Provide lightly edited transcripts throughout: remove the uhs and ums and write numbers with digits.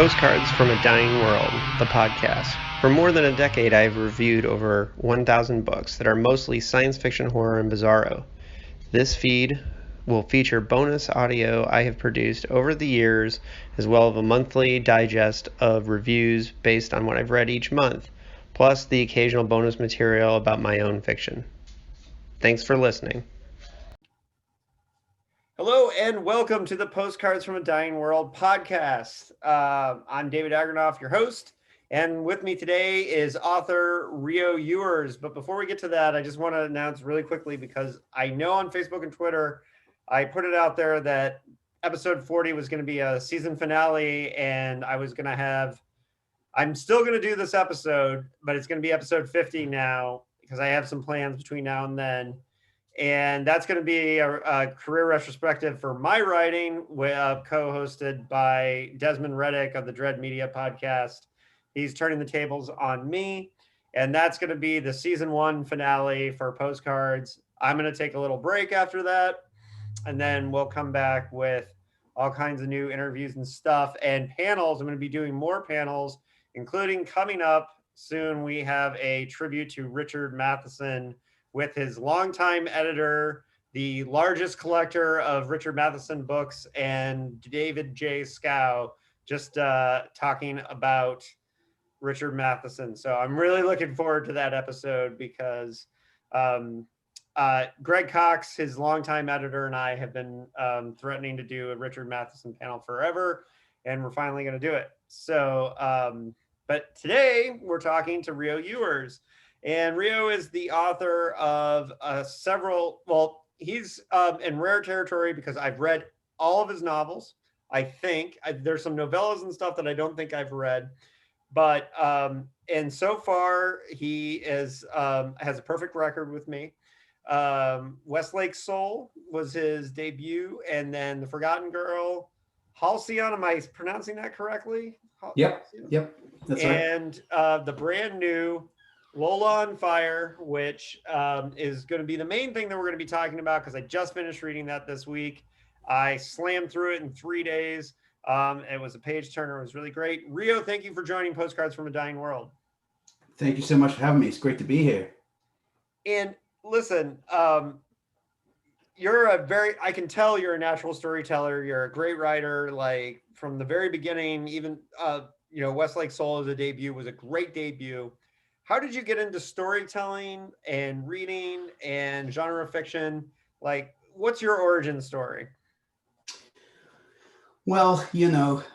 Postcards from a Dying World, the podcast. For more than a decade, I've reviewed over 1,000 books that are mostly science fiction, horror, and bizarro. This feed will feature bonus audio I have produced over the years, as well as a monthly digest of reviews based on what I've read each month, plus the occasional bonus material about my own fiction. Thanks for listening. Hello and welcome to the Postcards from a Dying World podcast. I'm David Agranoff, your host, and with me today is author Rio Youers. But before we get to that, I just want to announce really quickly, because I know on Facebook and Twitter, I put it out there that episode 40 was going to be a season finale, and I'm still going to do this episode, but it's going to be episode 50 now, because I have some plans between now and then. And that's going to be a career retrospective for my writing, co-hosted by Desmond Reddick of the Dread Media podcast. He's turning the tables on me, and that's going to be the season 1 finale for Postcards. I'm going to take a little break after that, and then we'll come back with all kinds of new interviews and stuff and panels. I'm going to be doing more panels, including coming up soon. We have a tribute to Richard Matheson with his longtime editor, the largest collector of Richard Matheson books, and David J. Scow, just talking about Richard Matheson. So I'm really looking forward to that episode, because Greg Cox, his longtime editor, and I have been threatening to do a Richard Matheson panel forever, and we're finally going to do it. So, but today we're talking to Rio Youers. And Rio is the author of he's in rare territory because I've read all of his novels. I think there's some novellas and stuff that I don't think I've read, but and so far he has a perfect record with me. Westlake Soul was his debut, and then The Forgotten Girl, Halcyon. Am I pronouncing that correctly? Yep, that's right. And the brand new Lola on Fire, which is going to be the main thing that we're going to be talking about, because I just finished reading that this week. I slammed through it in 3 days. It was a page turner. It was really great. Rio, thank you for joining Postcards from a Dying World. Thank you so much for having me. It's great to be here. And listen, I can tell you're a natural storyteller. You're a great writer. Like from the very beginning, even, Westlake Soul as a debut was a great debut. How did you get into storytelling and reading and genre fiction? Like, what's your origin story? Well, it's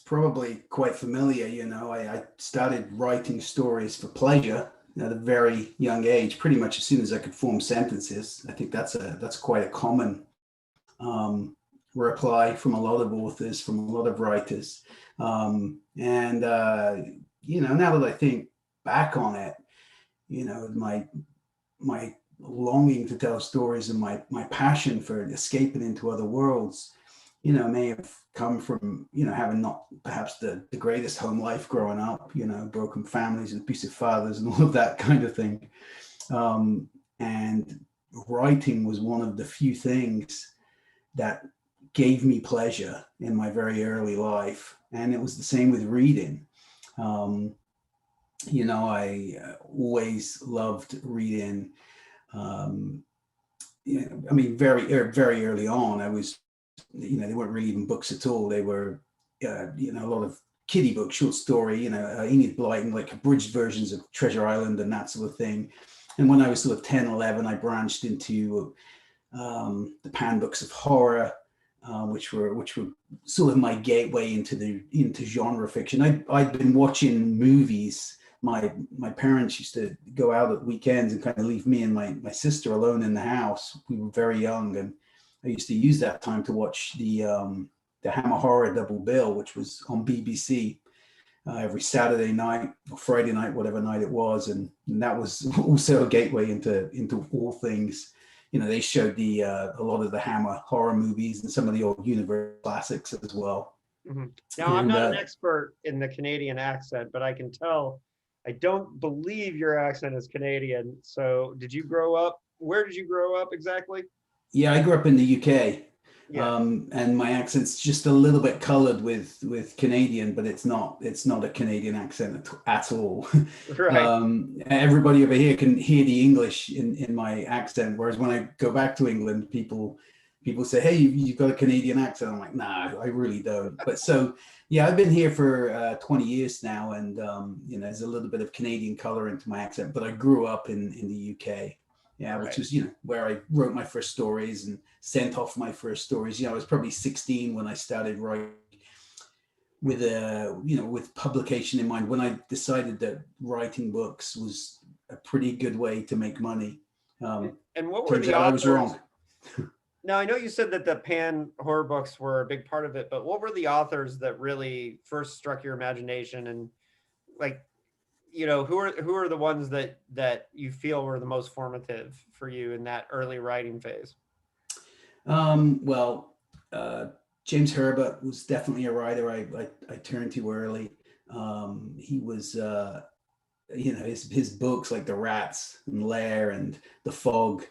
probably quite familiar. I started writing stories for pleasure at a very young age, pretty much as soon as I could form sentences. I think that's quite a common reply from a lot of authors, from a lot of writers. Now that I think back on it, my longing to tell stories and my passion for escaping into other worlds, may have come from, having not perhaps the greatest home life growing up, broken families and abusive fathers and all of that kind of thing. And writing was one of the few things that gave me pleasure in my very early life. And it was the same with reading. I always loved reading. Very early on, I was, they weren't really even books at all. They were, a lot of kiddie books, short story, Enid Blyton, like abridged versions of Treasure Island and that sort of thing. And when I was sort of 10, 11, I branched into the pan books of horror, which were sort of my gateway into genre fiction. I'd been watching movies. My parents used to go out at weekends and kind of leave me and my sister alone in the house. We were very young, and I used to use that time to watch the Hammer Horror Double Bill, which was on BBC every Saturday night or Friday night, whatever night it was, and that was also a gateway into all things. They showed a lot of the Hammer horror movies and some of the old Universal classics as well. Mm-hmm. Now, I'm not an expert in the Canadian accent, but I can tell. I don't believe your accent is Canadian. So where did you grow up exactly? Yeah, I grew up in the UK, Yeah. And my accent's just a little bit colored with Canadian, but it's not a Canadian accent at all. Right. Everybody over here can hear the English in my accent, whereas when I go back to England, people say, "Hey, you've got a Canadian accent." I'm like, "Nah, I really don't." But so yeah, I've been here for 20 years now, and there's a little bit of Canadian color into my accent, but I grew up in the UK. Yeah, which Right. was, where I wrote my first stories and sent off my first stories. I was probably 16 when I started writing with publication in mind, when I decided that writing books was a pretty good way to make money. And what were Turns the out I was authors? wrong. Now, I know you said that the pan horror books were a big part of it, but what were the authors that really first struck your imagination? And like, who are the ones that you feel were the most formative for you in that early writing phase? Well, James Herbert was definitely a writer I turned to early. He was, his books like The Rats and Lair and The Fog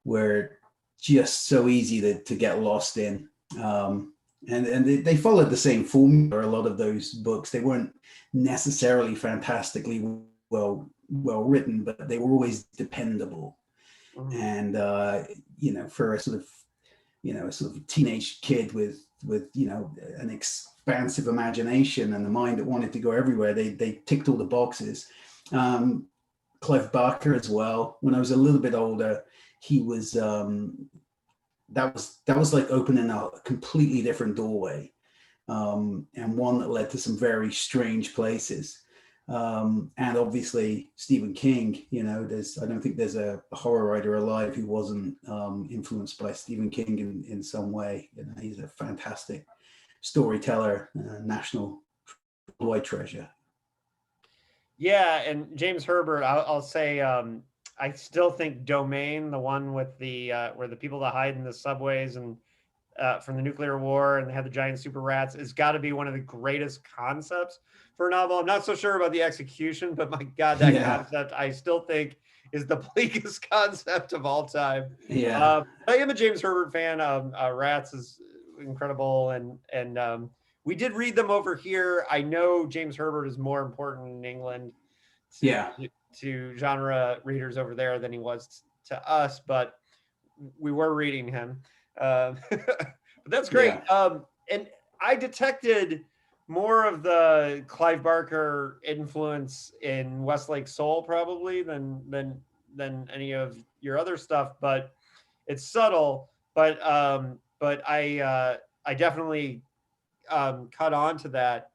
were just so easy to get lost in. And they followed the same formula. A lot of those books, they weren't necessarily fantastically well written, but they were always dependable. Mhm. And for a sort of teenage kid with an expansive imagination and a mind that wanted to go everywhere, they ticked all the boxes. Clive Barker as well. When I was a little bit older, he was that was like opening a completely different doorway, and one that led to some very strange places. And obviously Stephen King. I don't think there's a horror writer alive who wasn't influenced by Stephen King in some way. He's a fantastic storyteller, national worldwide treasure. Yeah, and James Herbert, I'll say, I still think Domain, the one with the where the people that hide in the subways and from the nuclear war and they have the giant super rats, has got to be one of the greatest concepts for a novel. I'm not so sure about the execution, but my God, that Yeah, concept I still think is the bleakest concept of all time. yeah, I am a James Herbert fan. Rats is incredible, and we did read them over here. I know James Herbert is more important in England to yeah, to genre readers over there than he was to us, but we were reading him. But that's great. yeah. And I detected more of the Clive Barker influence in Westlake Soul probably than any of your other stuff, but it's subtle. But I definitely caught on to that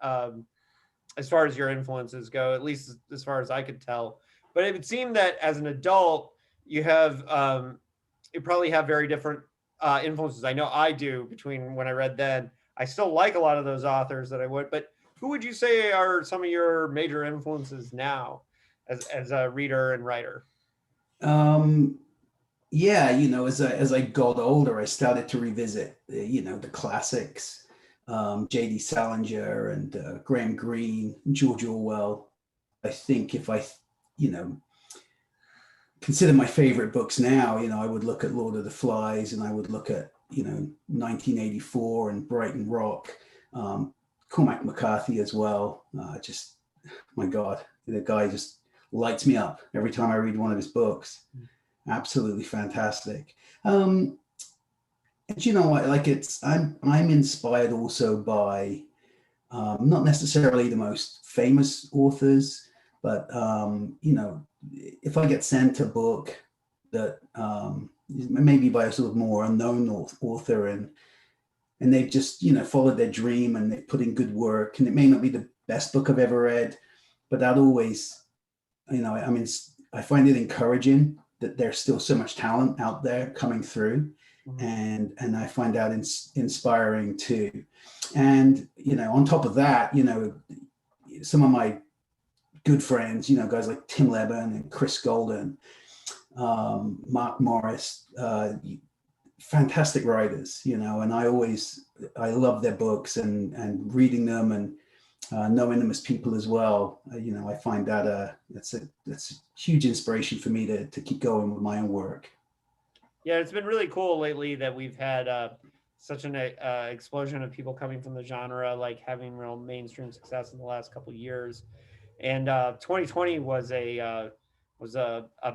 as far as your influences go, at least as far as I could tell. But it would seem that as an adult, you have you probably have very different influences. I know I do between when I read then. I still like a lot of those authors that I would, but who would you say are some of your major influences now as a reader and writer? Um, yeah, as I got older, I started to revisit, the classics, J.D. Salinger and Graham Greene, George Orwell. I think if I, you know, consider my favorite books now, I would look at Lord of the Flies, and I would look at, 1984 and Brighton Rock, Cormac McCarthy as well. Just, my God, the guy just lights me up every time I read one of his books. Absolutely fantastic. And you know what? Like I'm inspired also by not necessarily the most famous authors, but if I get sent a book that maybe by a sort of more unknown author, and they've just followed their dream and they've put in good work, and it may not be the best book I've ever read, but that always, I mean, I find it encouraging that there's still so much talent out there coming through, Mhm. and I find that inspiring too. And on top of that, some of my good friends, guys like Tim Lebbon and Chris Golden, Mark Morris, fantastic writers, and I love their books and reading them and knowing them as people as well. I find that that's a huge inspiration for me to keep going with my own work. Yeah, it's been really cool lately that we've had such an explosion of people coming from the genre, like having real mainstream success in the last couple of years. And 2020 was a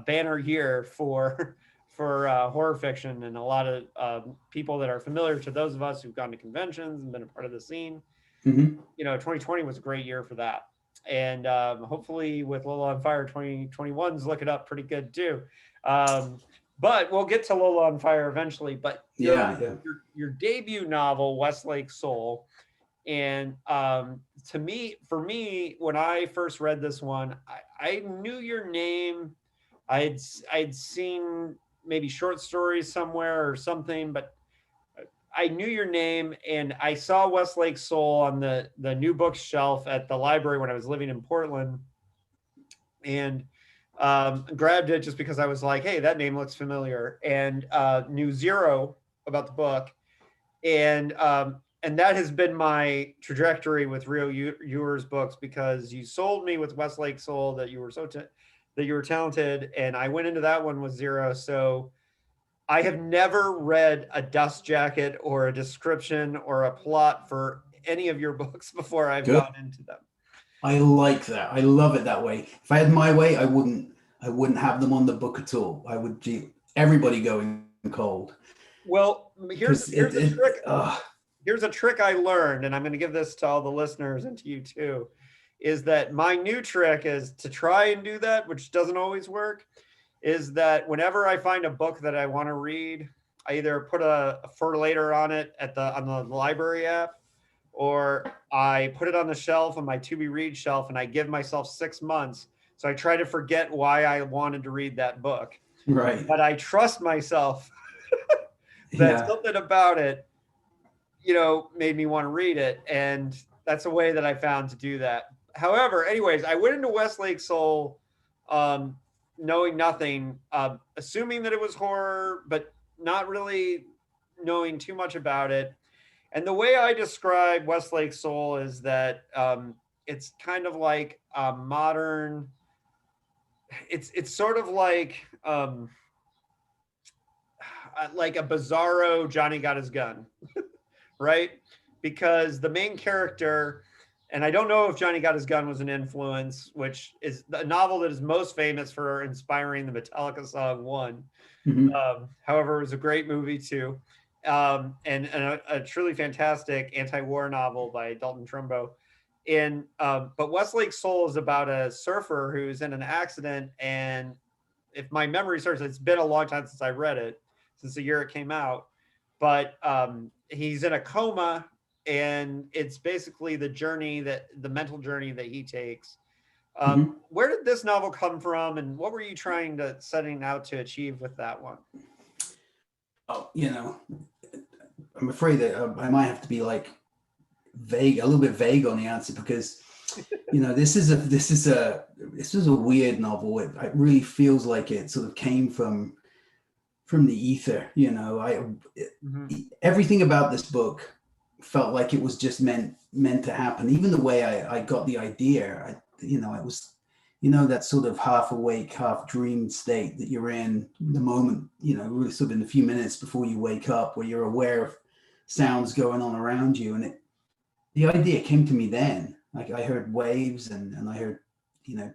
banner year for for horror fiction, and a lot of people that are familiar to those of us who've gone to conventions and been a part of the scene. Hmm. 2020 was a great year for that. And hopefully with Lola on Fire, 2021's looking up pretty good too. Um, but we'll get to Lola on Fire eventually. But Yeah, yeah. your debut novel, Westlake Soul, and for me, when I first read this one, I knew your name. I'd seen maybe short stories somewhere or something, but I knew your name, and I saw Westlake Soul on the new bookshelf at the library when I was living in Portland, and grabbed it just because I was like, "Hey, that name looks familiar," and knew zero about the book, and that has been my trajectory with Rio Youers books, because you sold me with Westlake Soul that you were that you were talented, and I went into that one with zero. So I have never read a dust jacket or a description or a plot for any of your books before I've Good. gone into them. I like that. I love it that way. If I had my way, I wouldn't have them on the book at all. I would do everybody going cold, Well, because here's a trick. Here's a trick I learned, and I'm going to give this to all the listeners and to you too. Is that my new trick is to try and do that, which doesn't always work. Is that whenever I find a book that I want to read, I either put a for later on it at on the library app, or I put it on the shelf on my to be read shelf, and I give myself 6 months. So I try to forget why I wanted to read that book, right. but I trust myself that Yeah. something about it, made me want to read it, and that's a way that I found to do that. However, anyways, I went into Westlake Soul, um, knowing nothing, assuming that it was horror, but not really knowing too much about it. And the way I describe Westlake Soul is that it's kind of like a modern. It's sort of like a bizarro Johnny Got His Gun, right? Because the main character, and I don't know if Johnny Got His Gun was an influence, which is the novel that is most famous for inspiring the Metallica song One. Hmm. However, it was a great movie too, and a truly fantastic anti-war novel by Dalton Trumbo. But Westlake Soul is about a surfer who's in an accident, and if my memory serves, it's been a long time since I read it, since the year it came out. But he's in a coma, and it's basically the mental journey that he takes. Hmm. Where did this novel come from, and what were you setting out to achieve with that one? Oh, I'm afraid that I might have to be like a little bit vague on the answer, because this is a weird novel. It really feels like it sort of came from the ether. Mm-hmm. Everything about this book felt like it was just meant to happen. Even the way I got the idea, it was, that sort of half awake, half dreamed state that you're in the moment, really sort of in the few minutes before you wake up, where you're aware of sounds going on around you. And the idea came to me then. Like, I heard waves, and I heard,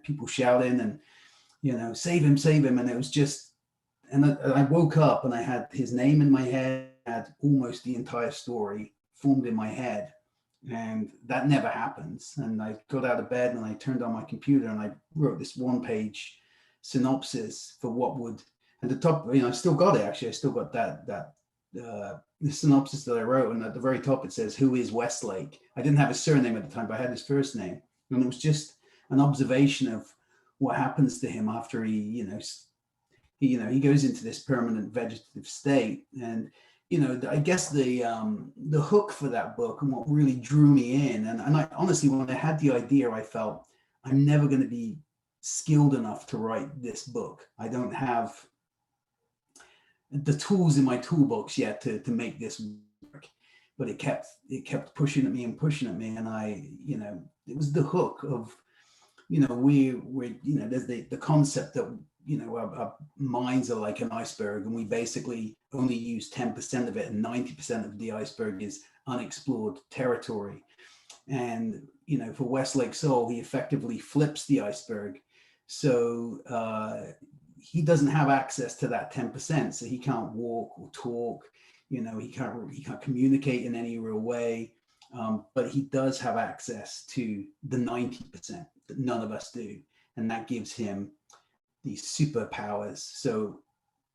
people shouting, and, save him, save him. And it was just, and I woke up and I had his name in my head, had almost the entire story formed in my head. And that never happens. And I got out of bed and I turned on my computer and I wrote this 1-page synopsis for what would, at the top, I still got it actually. I still got the synopsis that I wrote. And at the very top, it says, "Who is Westlake?" I didn't have a surname at the time, but I had his first name. And it was just an observation of what happens to him after he goes into this permanent vegetative state. And I guess the hook for that book, and what really drew me in, and I honestly, when I had the idea, I felt I'm never going to be skilled enough to write this book. I don't have the tools in my toolbox yet to make this work. But it kept pushing at me and pushing at me, and it was the hook of, we're there's the concept that our minds are like an iceberg, and we basically only use 10% of it, and 90% of the iceberg is unexplored territory. And for Westlake Soul, he effectively flips the iceberg, so he doesn't have access to that 10%, so he can't walk or talk. He can't communicate in any real way. But he does have access to the 90% that none of us do, and that gives him these superpowers. So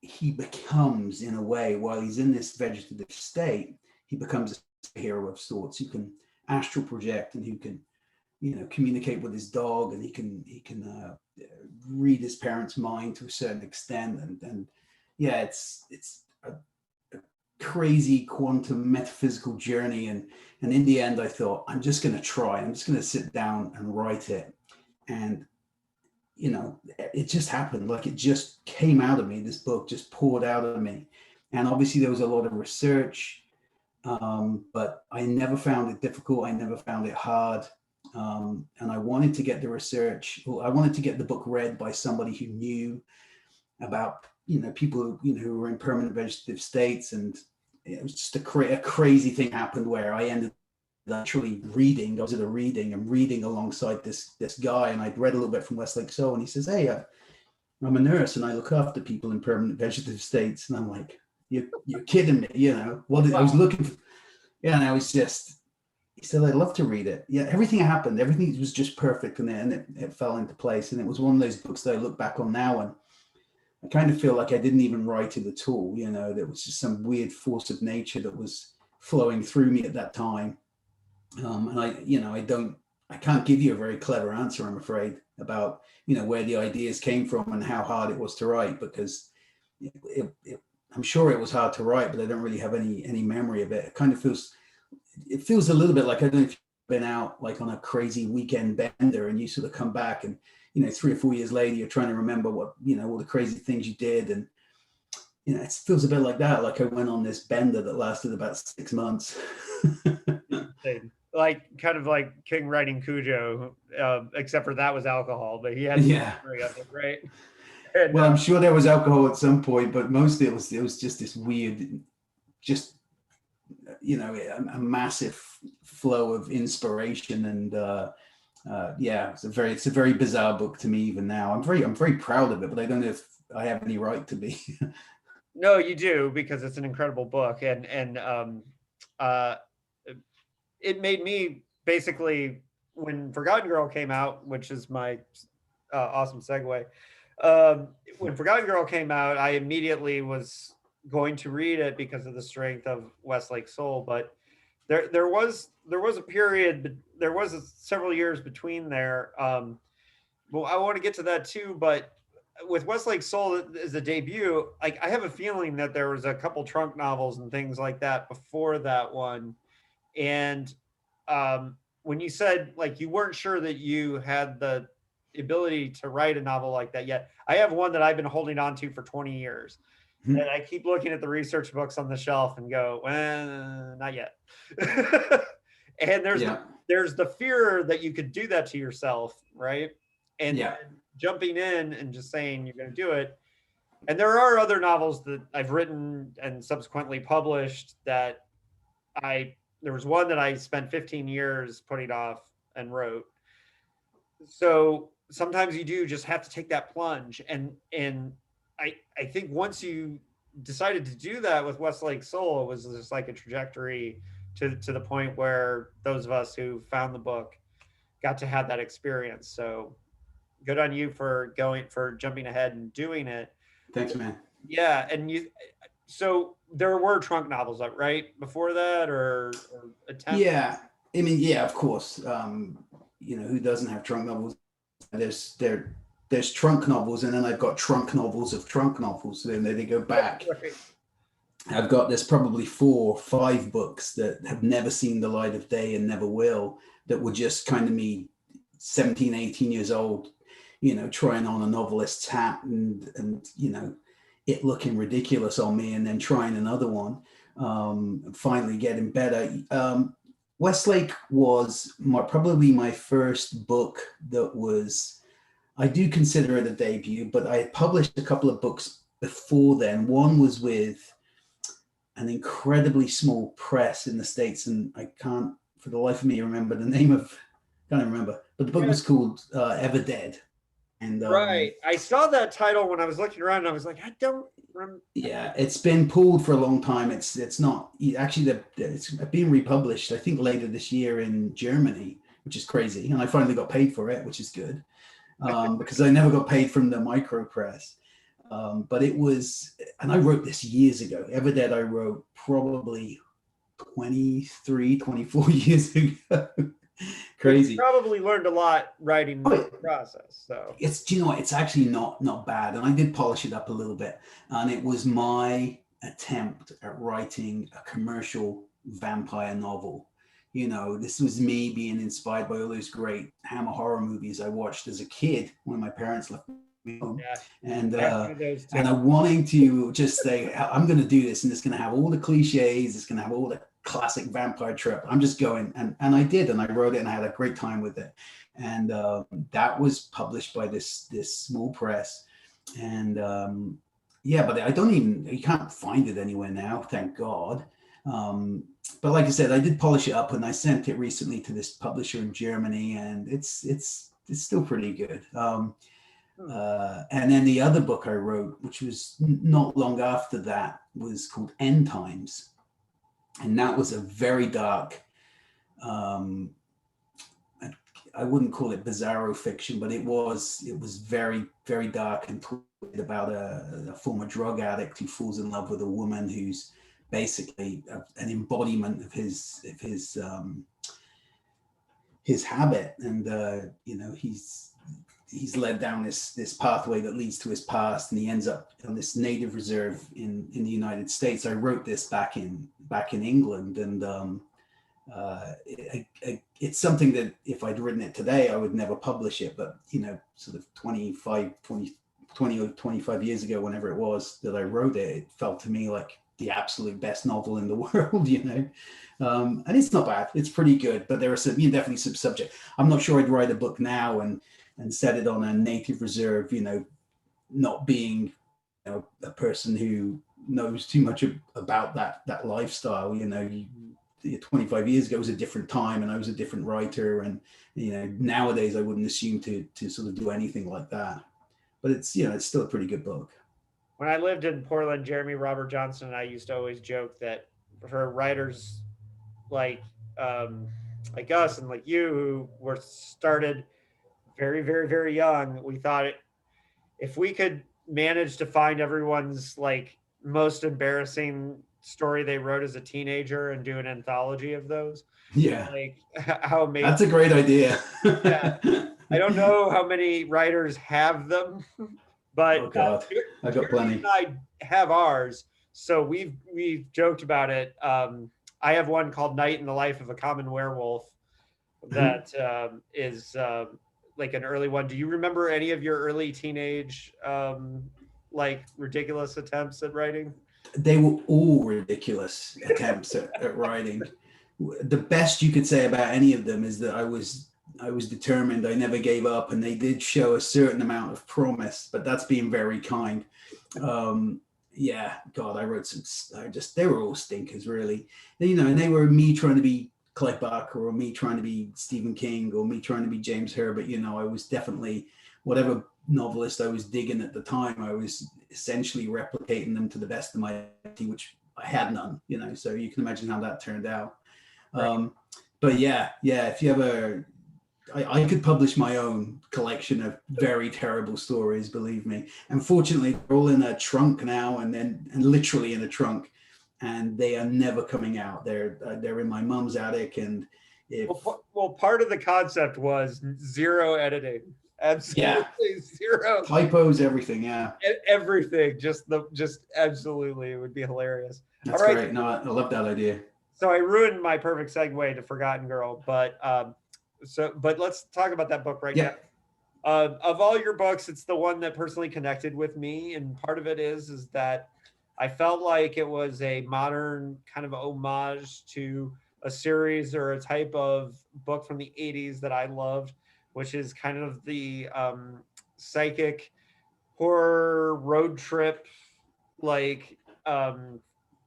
he becomes, in a way, while he's in this vegetative state, he becomes a hero of sorts who can astral project, and who can communicate with his dog, and he can read his parents' mind to a certain extent. And yeah, it's a crazy quantum metaphysical journey. And in the end, I thought, I'm just going to sit down and write it. And it just happened. Like, it just came out of me. This book just poured out of me. And obviously there was a lot of research, but I never found it difficult. I never found it hard. And I wanted to get the research. I wanted to get the book read by somebody who knew about, people, who were in permanent vegetative states. And it was just a crazy thing happened where I ended actually reading. I was at a reading and reading alongside this guy, and I'd read a little bit from Westlake Soul, and he says, "Hey, I'm a nurse and I look after people in permanent vegetative states." And I'm like, you're kidding me, what I was looking for. Yeah, and I was just, he said, "I'd love to read it." Yeah, everything happened. Everything was just perfect, and then it fell into place. And it was one of those books that I look back on now, and I kind of feel like I didn't even write it at all. There was just some weird force of nature that was flowing through me at that time. And I can't give you a very clever answer, I'm afraid, about, where the ideas came from and how hard it was to write, because I'm sure it was hard to write, but I don't really have any memory of it. It kind of feels a little bit like, I don't know if you've been out like on a crazy weekend bender and you sort of come back and, 3 or 4 years later, you're trying to remember what, all the crazy things you did. And, it feels a bit like that. Like I went on this bender that lasted about 6 months. Like kind of like King riding Cujo, except for that was alcohol, but he had memory of it, right? And, well, I'm sure there was alcohol at some point, but mostly it was just this weird, just a massive flow of inspiration. And it's a very bizarre book to me even now. I'm very proud of it, but I don't know if I have any right to be. No, you do, because it's an incredible book, and it made me basically, when Forgotten Girl came out, which is my awesome segue. When Forgotten Girl came out, I immediately was going to read it because of the strength of Westlake Soul. But there was a period, there was several years between there. Well, I want to get to that too, but with Westlake Soul as a debut, like, I have a feeling that there was a couple trunk novels and things like that before that one. And when you said like you weren't sure that you had the ability to write a novel like that yet, I have one that I've been holding on to for 20 years. Hmm. And I keep looking at the research books on the shelf and go, well, not yet. And there's the fear that you could do that to yourself, right? And then jumping in and just saying you're going to do it. And there are other novels that I've written and subsequently published that there was one that I spent 15 years putting off and wrote. So sometimes you do just have to take that plunge. And I think once you decided to do that with Westlake Soul, it was just like a trajectory to the point where those of us who found the book got to have that experience. So good on you for jumping ahead and doing it. Thanks, man. Yeah. And so there were trunk novels, right? Before that, or attempts? Yeah. I mean, yeah, of course. Who doesn't have trunk novels? There's trunk novels, and then I've got trunk novels of trunk novels. Then they go back. Right. There's probably 4 or 5 books that have never seen the light of day and never will, that were just kind of me 17, 18 years old, trying on a novelist's hat and it looking ridiculous on me, and then trying another one, finally getting better. Westlake was probably my first book that was I do consider it a debut, but I had published a couple of books before then. One was with an incredibly small press in the States, and I can't for the life of me remember the name of, can't remember, but the book Yeah, was called Ever Dead. And right. I saw that title when I was looking around, and I was like, I don't remember. yeah, it's been pulled for a long time. It's not actually it's being republished, I think, later this year in Germany, which is crazy. And I finally got paid for it, which is good, because I never got paid from the micro press. But it was, and I wrote this years ago. Ever Dead, I wrote probably 23, 24 years ago. But you Crazy. probably learned a lot writing Oh, the process. So it's, do you know what, it's actually not bad, and I did polish it up a little bit, and it was my attempt at writing a commercial vampire novel. This was me being inspired by all those great Hammer horror movies I watched as a kid when my parents left me home, yeah, and I have one of those too. I wanting to just say, I'm going to do this, and it's going to have all the cliches, it's going to have all the classic vampire trope. I'm just going, and I did, and I wrote it, and I had a great time with it. And that was published by this small press. And yeah, but I don't even, you can't find it anywhere now, thank God. But like I said, I did polish it up, and I sent it recently to this publisher in Germany, and it's still pretty good. And then the other book I wrote, which was not long after that, was called End Times, and that was a very dark, I wouldn't call it bizarro fiction, but it was very, very dark and about a former drug addict who falls in love with a woman who's basically an embodiment of his habit, and he's led down this pathway that leads to his past, and he ends up on this native reserve in the United States. I wrote this back in England, and it's something that if I'd written it today, I would never publish it. But, sort of 20 or 25 years ago, whenever it was that I wrote it, it felt to me like the absolute best novel in the world, and it's not bad. It's pretty good, but there are definitely some subject. I'm not sure I'd write a book now and set it on a native reserve, not being a person who knows too much about that lifestyle. 25 years ago was a different time, and I was a different writer, and nowadays I wouldn't assume to sort of do anything like that. But it's it's still a pretty good book. When I lived in Portland, Jeremy Robert Johnson and I used to always joke that for writers like um, like us and like you who were started very, very, very young, we thought if we could manage to find everyone's like most embarrassing story they wrote as a teenager and do an anthology of those, Yeah, like how amazing. that's a great idea. Yeah. I don't know how many writers have them, but Oh God, I got plenty. And I have ours, so we've joked about it. I have one called Night in the Life of a Common Werewolf that is like an early one. Do you remember any of your early teenage like ridiculous attempts at writing? They were all ridiculous attempts at writing. The best you could say about any of them is that I was determined. I never gave up, and they did show a certain amount of promise, but that's being very kind. Yeah, God, I wrote some, they were all stinkers, really. And they were me trying to be Clive Barker, or me trying to be Stephen King, or me trying to be James Herbert. I was definitely whatever novelist I was digging at the time. I was essentially replicating them to the best of my ability, which I had none. So you can imagine how that turned out. Right. But yeah, if you ever, I could publish my own collection of very terrible stories, believe me. Unfortunately, they're all in a trunk now, and literally in a trunk, and they are never coming out. They're in my mom's attic, and well, part of the concept was zero editing, absolutely zero typos, everything. Yeah, everything. Just absolutely, it would be hilarious. That's great. No, I love that idea. So I ruined my perfect segue to Forgotten Girl, but let's talk about that book right now. Of all your books, it's the one that personally connected with me, and part of it is that I felt like it was a modern kind of homage to a series or a type of book from the 80s that I loved, which is kind of the psychic horror road trip, like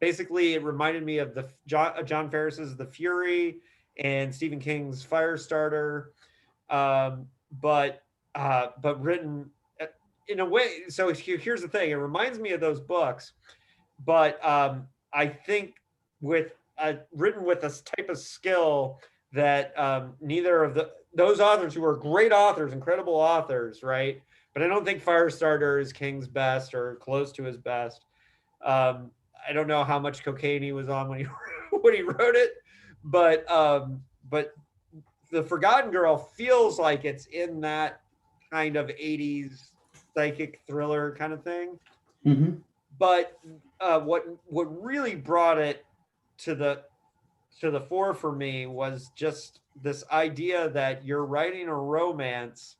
basically it reminded me of the John Ferris's The Fury and Stephen King's Firestarter, um, but written in a way. So here's the thing: it reminds me of those books, but I think with written with this type of skill that neither of those authors, who are great authors, incredible authors, right? But I don't think Firestarter is King's best or close to his best. I don't know how much cocaine he was on when he when he wrote it, but the Forgotten Girl feels like it's in that kind of 80s psychic thriller kind of thing. Mm-hmm. But what really brought it to the fore for me was just this idea that you're writing a romance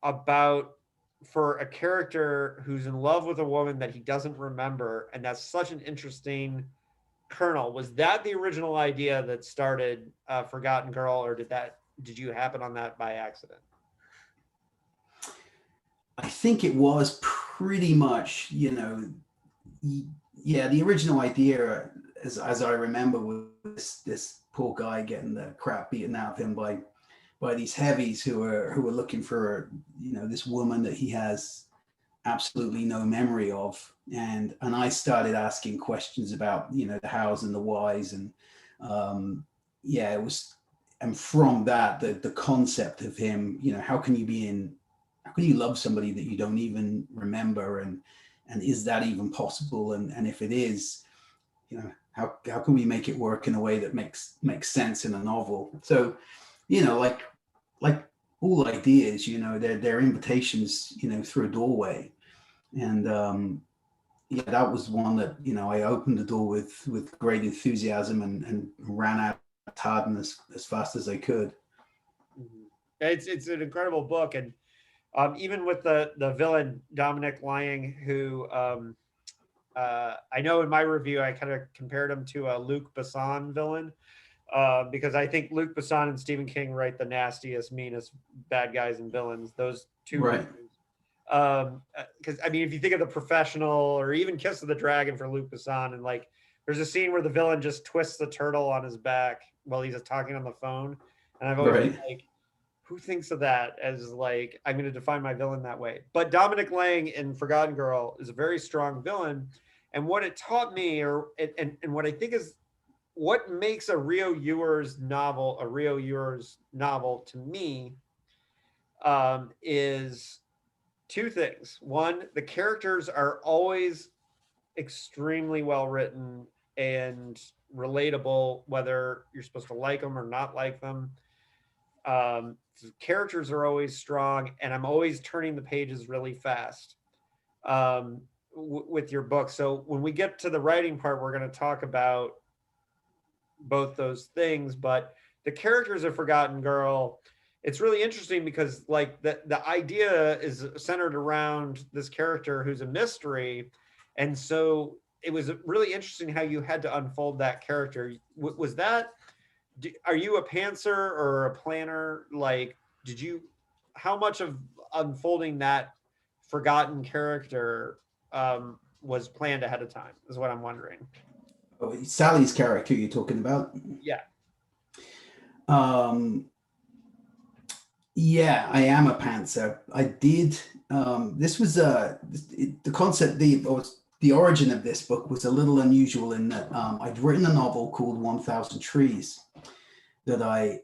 about for a character who's in love with a woman that he doesn't remember, and that's such an interesting kernel. Was that the original idea that started Forgotten Girl, or did you happen on that by accident? I think it was pretty much, yeah, the original idea, as I remember, was this poor guy getting the crap beaten out of him by these heavies who are looking for, this woman that he has absolutely no memory of, and I started asking questions about, the hows and the whys, and yeah, it was, and from that, the concept of him, how can you love somebody that you don't even remember, and is that even possible, and if it is, how can we make it work in a way that makes sense in a novel? So, like all ideas, they're invitations, through a doorway, and yeah, that was one that, I opened the door with great enthusiasm and ran out hard and as fast as I could. It's an incredible book, and even with the villain Dominic Lang, who I know in my review I kind of compared him to a Luc Besson villain, because I think Luc Besson and Stephen King write the nastiest, meanest bad guys and villains. Those two, right? Because I mean, if you think of The Professional or even Kiss of the Dragon for Luc Besson, and like, there's a scene where the villain just twists the turtle on his back while he's talking on the phone, and I've always been like, who thinks of that as like, I'm going to define my villain that way? But Dominic Lang in Forgotten Girl is a very strong villain, and what it taught me, and what I think is what makes a Rio Youers novel to me, is two things. One, the characters are always extremely well written and relatable, whether you're supposed to like them or not like them. Characters are always strong, and I'm always turning the pages really fast with your book. So when we get to the writing part, we're going to talk about both those things. But the characters of Forgotten Girl, it's really interesting because like the idea is centered around this character who's a mystery, and so it was really interesting how you had to unfold that character. Was that, are you a pantser or a planner? Like, how much of unfolding that forgotten character was planned ahead of time, is what I'm wondering. Oh, Sally's character you're talking about? Yeah. Yeah, I am a pantser. I did. This was the concept. The origin of this book was a little unusual in that I'd written a novel called 1,000 Trees that I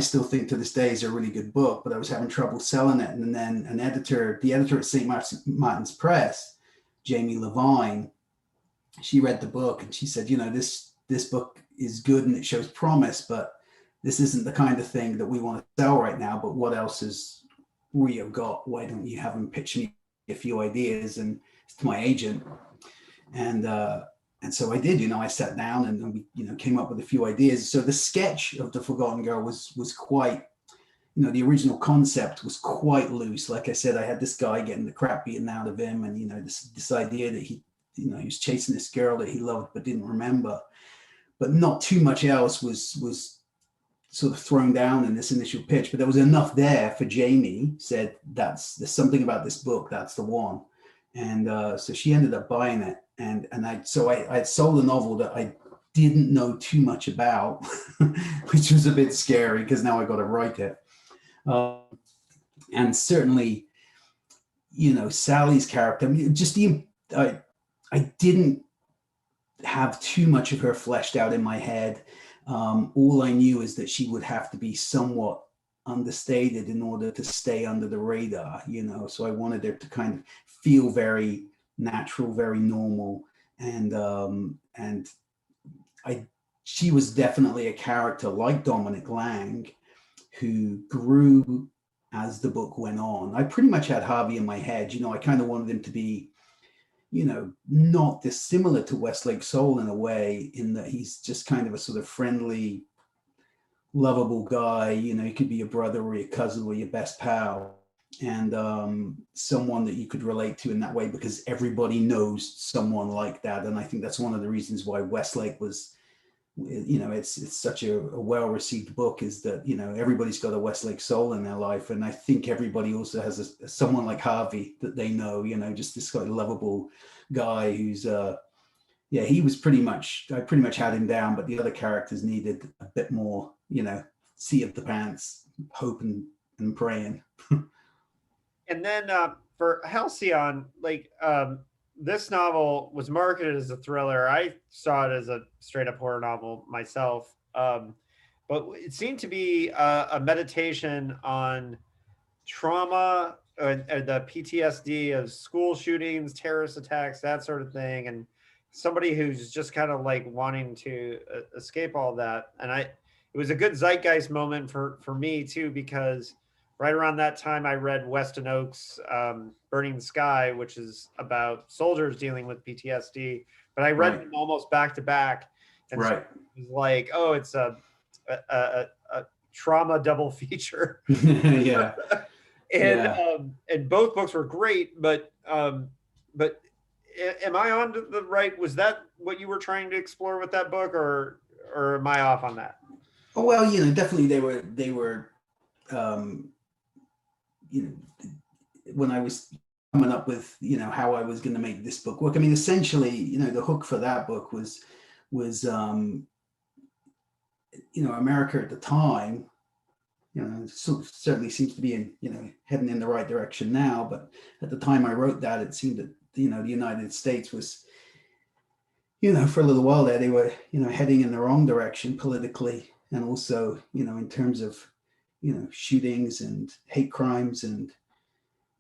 still think to this day is a really good book, but I was having trouble selling it. And then the editor at St. Martin's Press, Jamie Levine, she read the book and she said, this book is good and it shows promise, but this isn't the kind of thing that we want to sell right now. But what else has Rio got? Why don't you have him pitch me a few ideas? And it's to my agent. And so I did, I sat down and we, came up with a few ideas. So the sketch of the Forgotten Girl was quite, the original concept was quite loose. Like I said, I had this guy getting the crap beaten out of him, and, this idea that he was chasing this girl that he loved but didn't remember. But not too much else was sort of thrown down in this initial pitch, but there was enough there for Jamie said, there's something about this book, that's the one. And so she ended up buying it. And I sold a novel that I didn't know too much about, which was a bit scary because now I got to write it. And certainly, Sally's character, I mean, just I didn't have too much of her fleshed out in my head. All I knew is that she would have to be somewhat understated in order to stay under the radar, so I wanted her to kind of feel very natural, very normal. And she was definitely a character like Dominic Lang who grew as the book went on. I pretty much had Harvey in my head. I kind of wanted him to be, not dissimilar to Westlake Soul in a way, in that he's just kind of a sort of friendly, lovable guy. He could be your brother or your cousin or your best pal, and someone that you could relate to in that way because everybody knows someone like that. And I think that's one of the reasons why Westlake was, it's such a well-received book, is that, everybody's got a Westlake Soul in their life. And I think everybody also has someone like Harvey that they know, just this kind of lovable guy who's, he was I pretty much had him down, but the other characters needed a bit more, seat of the pants, hope and praying. And then for Halcyon, this novel was marketed as a thriller. I saw it as a straight up horror novel myself. But it seemed to be a meditation on trauma and the PTSD of school shootings, terrorist attacks, that sort of thing. And somebody who's just kind of wanting to escape all that. And it was a good zeitgeist moment for me too, because right around that time, I read Weston Oakes' Burning the Sky, which is about soldiers dealing with PTSD. But I read them almost back to back. And so it was it's a trauma double feature. Yeah. And both books were great, but am I on to the right? Was that what you were trying to explore with that book, or am I off on that? Oh, well, definitely they were when I was coming up with, how I was going to make this book work. I mean, essentially, the hook for that book was America at the time, certainly seems to be in, heading in the right direction now. But at the time I wrote that, it seemed that, the United States was, for a little while there, they were, heading in the wrong direction politically. And also, in terms of, shootings and hate crimes and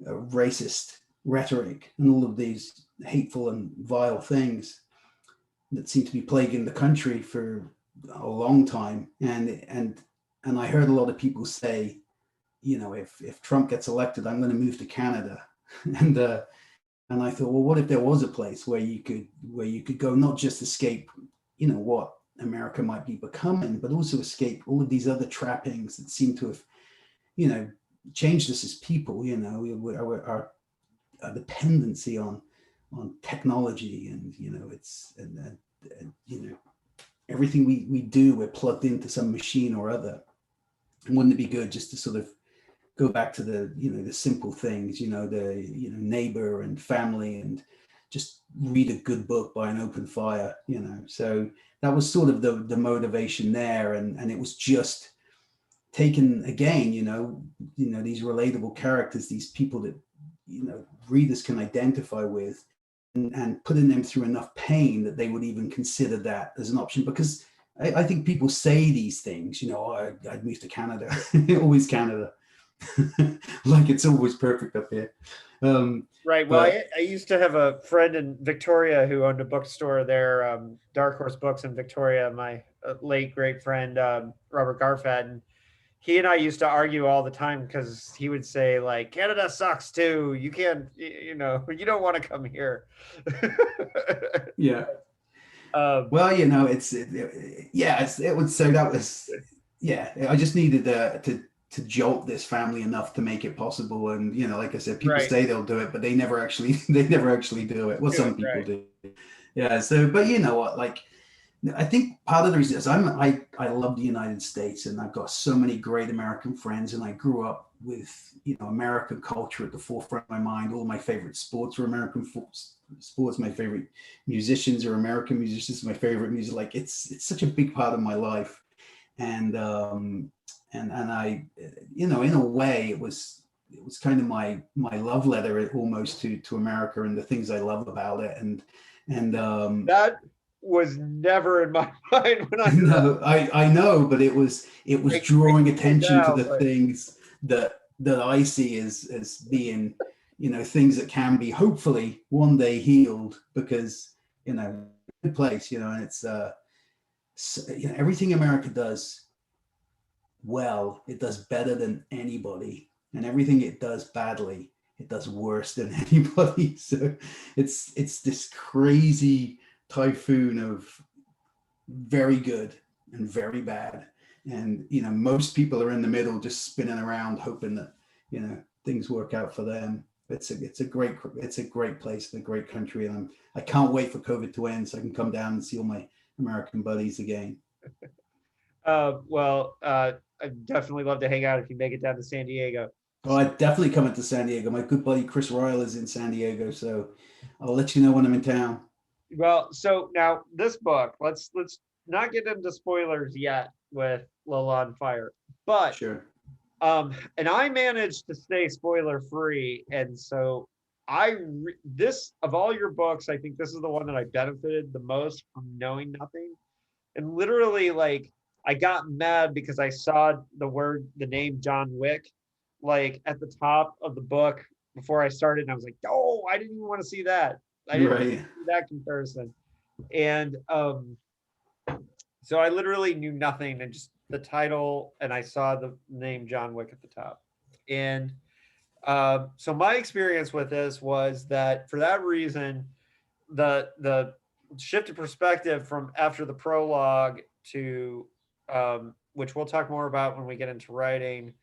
racist rhetoric and all of these hateful and vile things that seem to be plaguing the country for a long time. And I heard a lot of people say, if Trump gets elected, I'm going to move to Canada. And I thought, well, what if there was a place where you could go, not just escape, what America might be becoming, but also escape all of these other trappings that seem to have, changed us as people. Our dependency on technology, and everything we do, we're plugged into some machine or other. And wouldn't it be good just to sort of go back to the simple things, neighbor and family, and just read a good book by an open fire, So that was sort of the motivation there. And it was just taken again, these relatable characters, these people that, readers can identify with, and putting them through enough pain that they would even consider that as an option. Because I think people say these things, I'd move to Canada, always Canada. Like it's always perfect up here. Right. Well, I used to have a friend in Victoria who owned a bookstore there, Dark Horse Books in Victoria, my late great friend, Robert Garfad. He and I used to argue all the time because he would say, Canada sucks too. You can't, you don't want to come here. Yeah. Well, it was, so that was, I just needed to jolt this family enough to make it possible. And, like I said, people say they'll do it, but they never actually do it. Well, some people do. Yeah. So, but you know what, I think part of the reason is I love the United States, and I've got so many great American friends, and I grew up with, American culture at the forefront of my mind. All my favorite sports were American sports. My favorite musicians are American musicians. My favorite music, like it's such a big part of my life, and I, in a way, it was kind of my love letter almost to America and the things I love about it, and That was never in my mind when I no, I know, but it was like reading drawing it attention to now, the but things that I see as being, things that can be hopefully one day healed, because, good place, and it's everything America does well, it does better than anybody, and everything it does badly, it does worse than anybody. So it's this crazy typhoon of very good and very bad, and most people are in the middle just spinning around hoping that things work out for them. It's a great place and a great country, and I can't wait for COVID to end so I can come down and see all my American buddies again. well, I'd definitely love to hang out if you make it down to San Diego. Oh, I definitely coming to San Diego. My good buddy Chris Ryle is in San Diego, so I'll let you know when I'm in town. Well, so now this book, let's not get into spoilers yet with Lola on Fire, but Sure. and I managed to stay spoiler free, and so this of all your books, I think this is the one that I benefited the most from knowing nothing, and literally like I got mad because I saw the name John Wick like at the top of the book before I started, and I was like, oh, I didn't even want to see that. I didn't want to Right. see that comparison. And so I literally knew nothing and just the title, and I saw the name John Wick at the top. And so my experience with this was that for that reason, the shift of perspective from after the prologue to which we'll talk more about when we get into writing,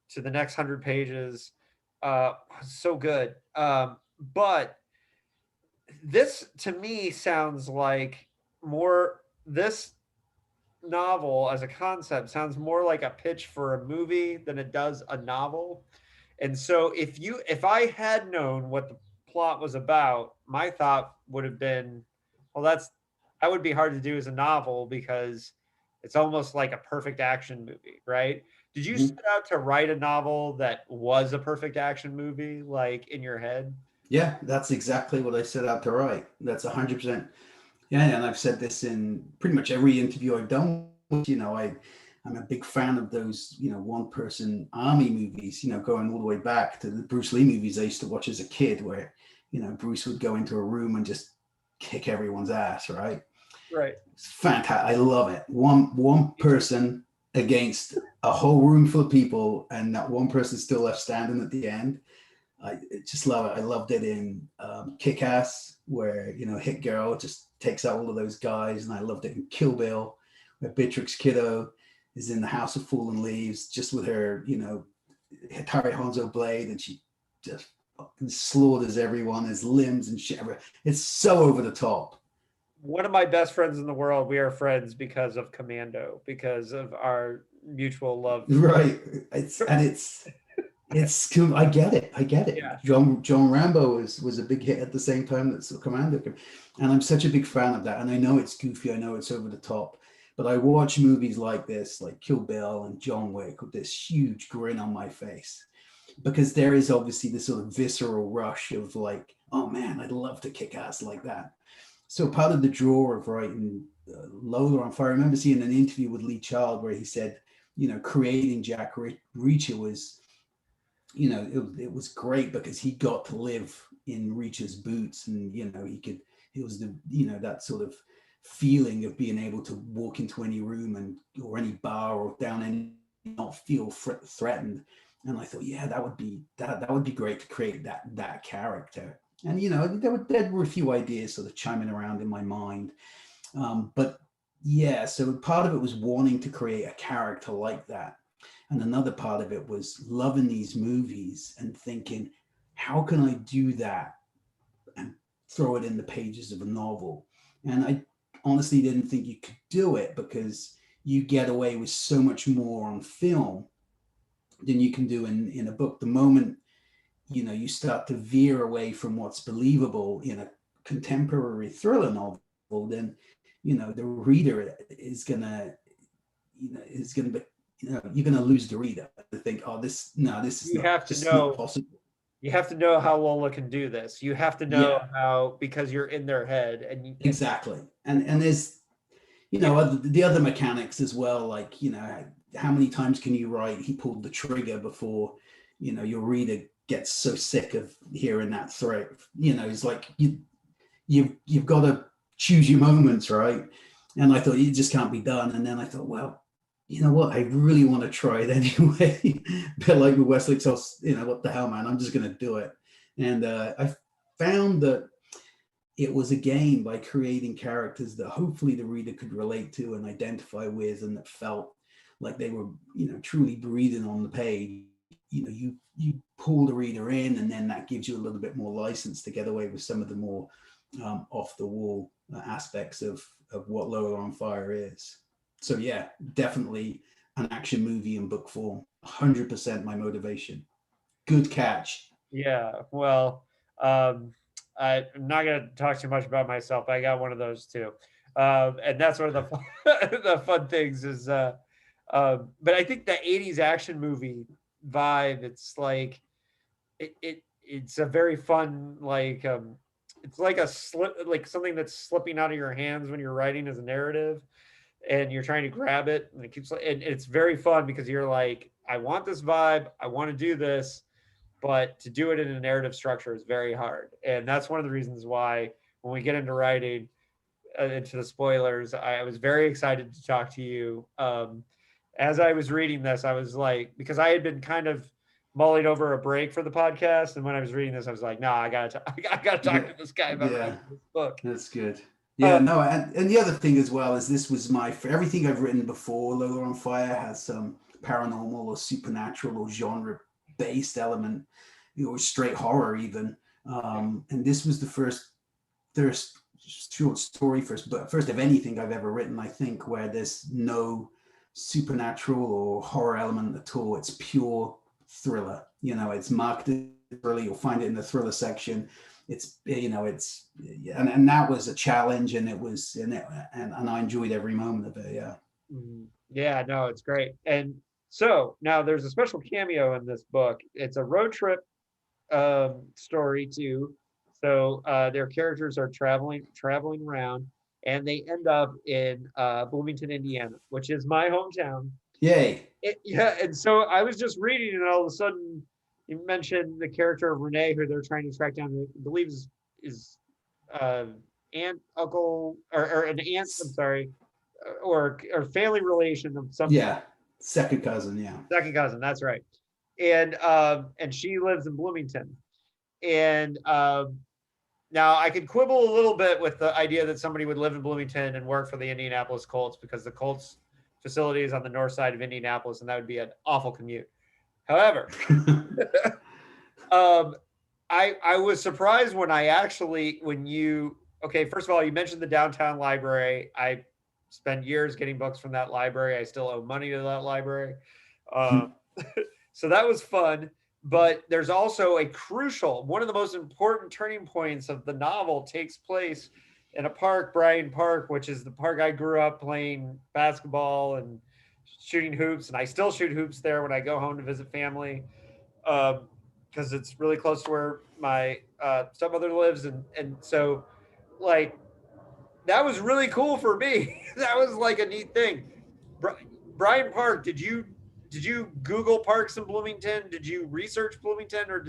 to the next 100 pages was so good. But this to me sounds like more this novel as a concept sounds more like a pitch for a movie than it does a novel. And so if I had known what the plot was about, my thought would have been, well, that would be hard to do as a novel because it's almost like a perfect action movie, right? Did you Mhm. set out to write a novel that was a perfect action movie, like in your head? Yeah, that's exactly what I set out to write. That's 100%. Yeah, and I've said this in pretty much every interview I've done. I'm a big fan of those, one person army movies, going all the way back to the Bruce Lee movies I used to watch as a kid, where, Bruce would go into a room and just kick everyone's ass, right? Right. It's fantastic. I love it. One Me too. person against a whole room full of people, and that one person still left standing at the end. I just love it. I loved it in Kick Ass, where Hit Girl just takes out all of those guys, and I loved it in Kill Bill, where Beatrix Kiddo is in the House of Fallen Leaves, just with her, Hatari Hanzo blade, and she just fucking slaughters everyone, his limbs and shit. It's so over the top. One of my best friends in the world, we are friends because of Commando, because of our mutual love. Right. It's cool. I get it. I get it. Yeah. John Rambo was a big hit at the same time that Commando came, and I'm such a big fan of that. And I know it's goofy. I know it's over the top, but I watch movies like this, like Kill Bill and John Wick, with this huge grin on my face, because there is obviously this sort of visceral rush of like, oh man, I'd love to kick ass like that. So part of the draw of writing Lola on Fire, I remember seeing an interview with Lee Child where he said, creating Jack Reacher was, it was great because he got to live in Reacher's boots, and it was that sort of feeling of being able to walk into any room or any bar or down any, not feel threatened. And I thought, yeah, that would be great to create that character. And there were a few ideas sort of chiming around in my mind, but yeah, so part of it was wanting to create a character like that. And another part of it was loving these movies and thinking, how can I do that and throw it in the pages of a novel? And honestly didn't think you could do it, because you get away with so much more on film than you can do in a book. The moment, you start to veer away from what's believable in a contemporary thriller novel, then, the reader is gonna, be, you're gonna lose the reader to think, oh, this is You have to not know. possible. You have to know how Lola can do this. You have to know Yeah, how, because you're in their head, and exactly. And there's, the other mechanics as well, like, how many times can you write he pulled the trigger before, your reader gets so sick of hearing that threat. It's like you've got to choose your moments, right? And I thought it just can't be done. And then I thought, well, you know what? I really want to try it anyway. But like with Westlake Soul, what the hell, man? I'm just going to do it. And I found that it was, again, by creating characters that hopefully the reader could relate to and identify with, and that felt like they were, truly breathing on the page. You pull the reader in, and then that gives you a little bit more license to get away with some of the more off the wall aspects of what Lola on Fire is. So yeah, definitely an action movie in book form. 100% my motivation. Good catch. yeah. Well, I'm not gonna talk too much about myself. I got one of those too, and that's one of the the fun things is. But I think the '80s action movie vibe. It's like it's a very fun, like it's like a slip, like something that's slipping out of your hands when you're writing as a narrative, and you're trying to grab it, and it keeps, and it's very fun because you're like, I want this vibe, I want to do this, but to do it in a narrative structure is very hard, and that's one of the reasons why when we get into writing, into the spoilers, I was very excited to talk to you. As I was reading this, I was like, because I had been kind of mulling over a break for the podcast, and when I was reading this, I was like, no, I gotta talk to this guy about Yeah, writing this book. that's good. Uh, Yeah, no, and the other thing as well is, this was for everything I've written before. Lola on Fire has some paranormal or supernatural or genre based element, or straight horror even. And this was the first short story, first of anything I've ever written, I think, where there's no supernatural or horror element at all. It's pure thriller. It's marketed thriller. You'll find it in the thriller section. It's and that was a challenge, and and I enjoyed every moment of it. Yeah. yeah, no, it's great. And so now there's a special cameo in this book. It's a road trip story too. So their characters are traveling around, and they end up in Bloomington, Indiana, which is my hometown. Yay. Yeah, and so I was just reading, and all of a sudden you mentioned the character of Renee, who they're trying to track down. I believe is uh, aunt, uncle, or an aunt. I'm sorry, or family relation of some Yeah, second cousin. Yeah. second cousin. That's right. And she lives in Bloomington. And now I could quibble a little bit with the idea that somebody would live in Bloomington and work for the Indianapolis Colts, because the Colts facility is on the north side of Indianapolis, and that would be an awful commute. However, I was surprised when okay, first of all, you mentioned the downtown library. I spent years getting books from that library. I still owe money to that library. So that was fun. But there's also one of the most important turning points of the novel takes place in a park, Bryan Park, which is the park I grew up playing basketball and shooting hoops. And I still shoot hoops there when I go home to visit family, because it's really close to where my stepmother lives. And so, like, that was really cool for me. That was like a neat thing. Bryan Park, did you Google parks in Bloomington? Did you research Bloomington, or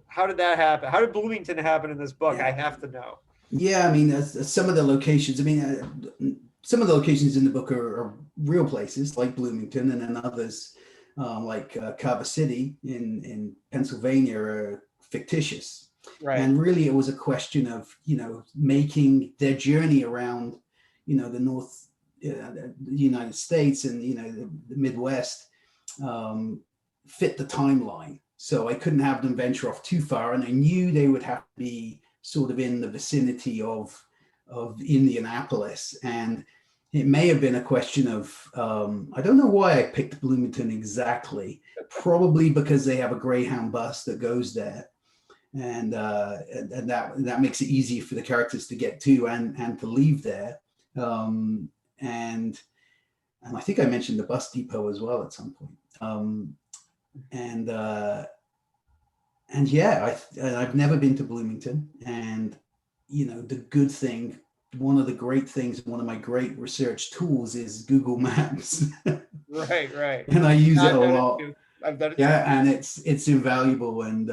how did that happen? How did Bloomington happen in this book? Yeah. I have to know. Yeah, I mean, some of the locations. I mean, some of the locations in the book are real places like Bloomington, and then others like Carver City in Pennsylvania are fictitious. Right. And really, it was a question of making their journey around the the United States and the Midwest fit the timeline. So I couldn't have them venture off too far, and I knew they would have to be sort of in the vicinity of of Indianapolis. And it may have been a question of, I don't know why I picked Bloomington exactly, probably because they have a Greyhound bus that goes there. And that makes it easy for the characters to get to and to leave there. And I think I mentioned the bus depot as well at some point. And yeah, I've never been to Bloomington, and the good thing, one of the great things, one of my great research tools is Google Maps. Right. And I use it a I've lot. I've done it. Yeah, and it's invaluable. And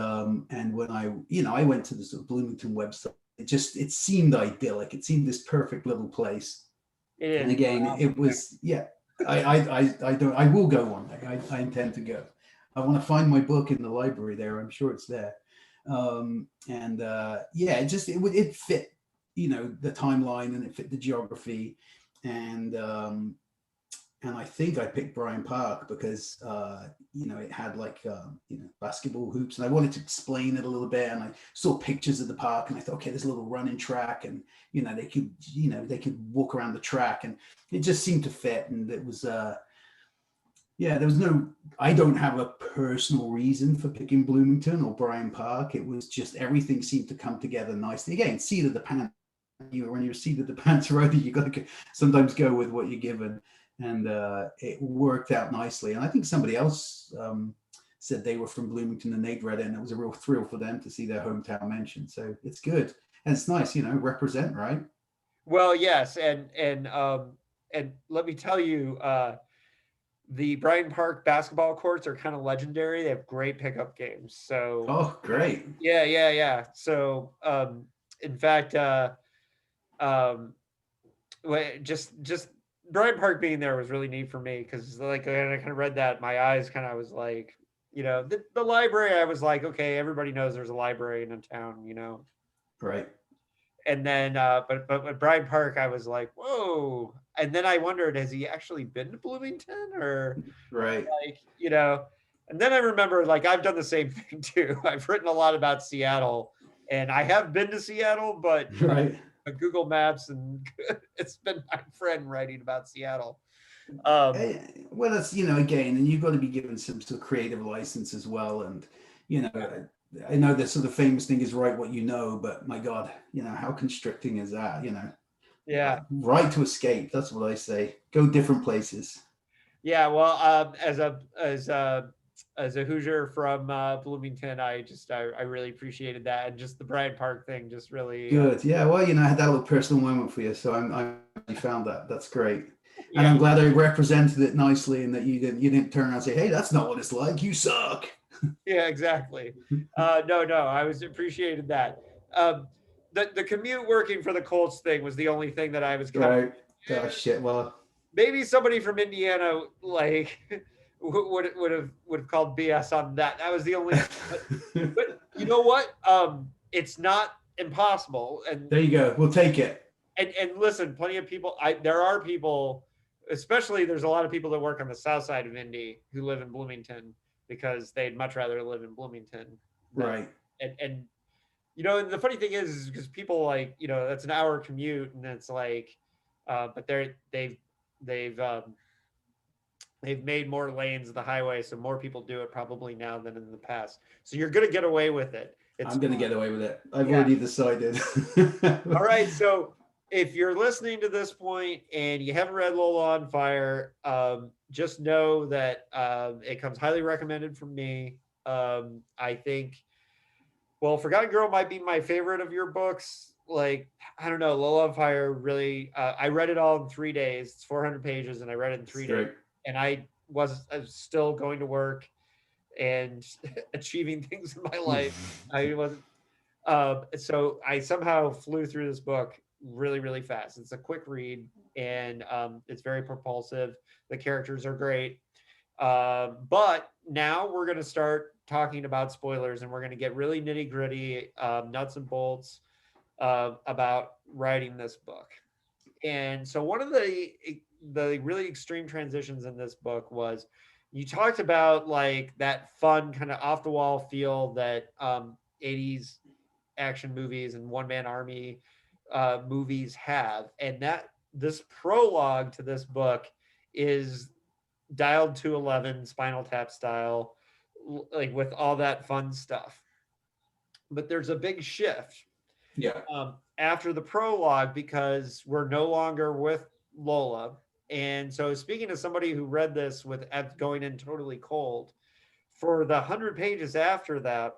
when I went to the sort of Bloomington website, it seemed idyllic. It seemed this perfect little place. It is. And again, it was, yeah. I will go one day. I intend to go. I want to find my book in the library there. I'm sure it's there. Yeah, it fit, the timeline, and it fit the geography. And I think I picked Bryant Park because, it had like, basketball hoops, and I wanted to explain it a little bit. And I saw pictures of the park, and I thought, okay, there's a little running track, and, they could walk around the track, and it just seemed to fit. And it was, there was I don't have a personal reason for picking Bloomington or Bryant Park. It was just, everything seemed to come together nicely. Again, seat of the pants. When you're seat of the pants rider, you got to sometimes go with what you're given. And it worked out nicely. And I think somebody else said they were from Bloomington and they'd read it, and it was a real thrill for them to see their hometown mentioned. So it's good. And it's nice, represent, right? Well, yes. And let me tell you, the Bryant Park basketball courts are kind of legendary. They have great pickup games. So, oh, great. Yeah. So, in fact, just Bryant Park being there was really neat for me, because like when I kind of read that, my eyes kind of was like, the library. I was like, okay, everybody knows there's a library in a town, Right. And then, but with Bryant Park, I was like, whoa. And then I wondered, has he actually been to Bloomington, or right? like, And then I remember, like, I've done the same thing too. I've written a lot about Seattle, and I have been to Seattle, but right. Google Maps, and it's been my friend writing about Seattle. Well, that's, again, and you've got to be given some sort of creative license as well. And, I know the sort of famous thing is write what you know, but my God, how constricting is that, Yeah. Right to escape. That's what I say. Go different places. Yeah. Well, as a Hoosier from Bloomington, I really appreciated that. And just the Bryant Park thing just really good. Yeah. Well, I had that little personal moment for you. So I found that. That's great. Yeah. And I'm glad I represented it nicely, and that you didn't turn around and say, hey, that's not what it's like. You suck. Yeah, exactly. No, I was appreciated that. The commute working for the Colts thing was the only thing that I was kind right. Oh, shit. Well, maybe somebody from Indiana like would have called BS on that. That was the only. But you know what? It's not impossible. And there you go. We'll take it. And listen, plenty of people. There are people, especially there's a lot of people that work on the south side of Indy who live in Bloomington, because they'd much rather live in Bloomington. Right. And the funny thing is because people like, that's an hour commute, and it's like, but they've made more lanes of the highway, so more people do it probably now than in the past. So you're gonna get away with it. I'm gonna get away with it. I've already decided. All right, so if you're listening to this point and you haven't read Lola on Fire, just know that it comes highly recommended from me. I think, well, Forgotten Girl might be my favorite of your books. Like, I don't know, Lola on Fire really, I read it all in 3 days. It's 400 pages, and I read it in 3 days. And I was still going to work and achieving things in my life. I wasn't. So I somehow flew through this book really, really fast. It's a quick read, and it's very propulsive. The characters are great. But now we're going to start talking about spoilers, and we're going to get really nitty gritty, nuts and bolts about writing this book. And so one of the really extreme transitions in this book was, you talked about like that fun kind of off the wall feel that 80s action movies and one man army movies have. And that this prologue to this book is dialed to 11 Spinal Tap style, like with all that fun stuff. But there's a big shift Yeah. after the prologue because we're no longer with Lola. And so, speaking to somebody who read this with going in totally cold, for the 100 pages after that,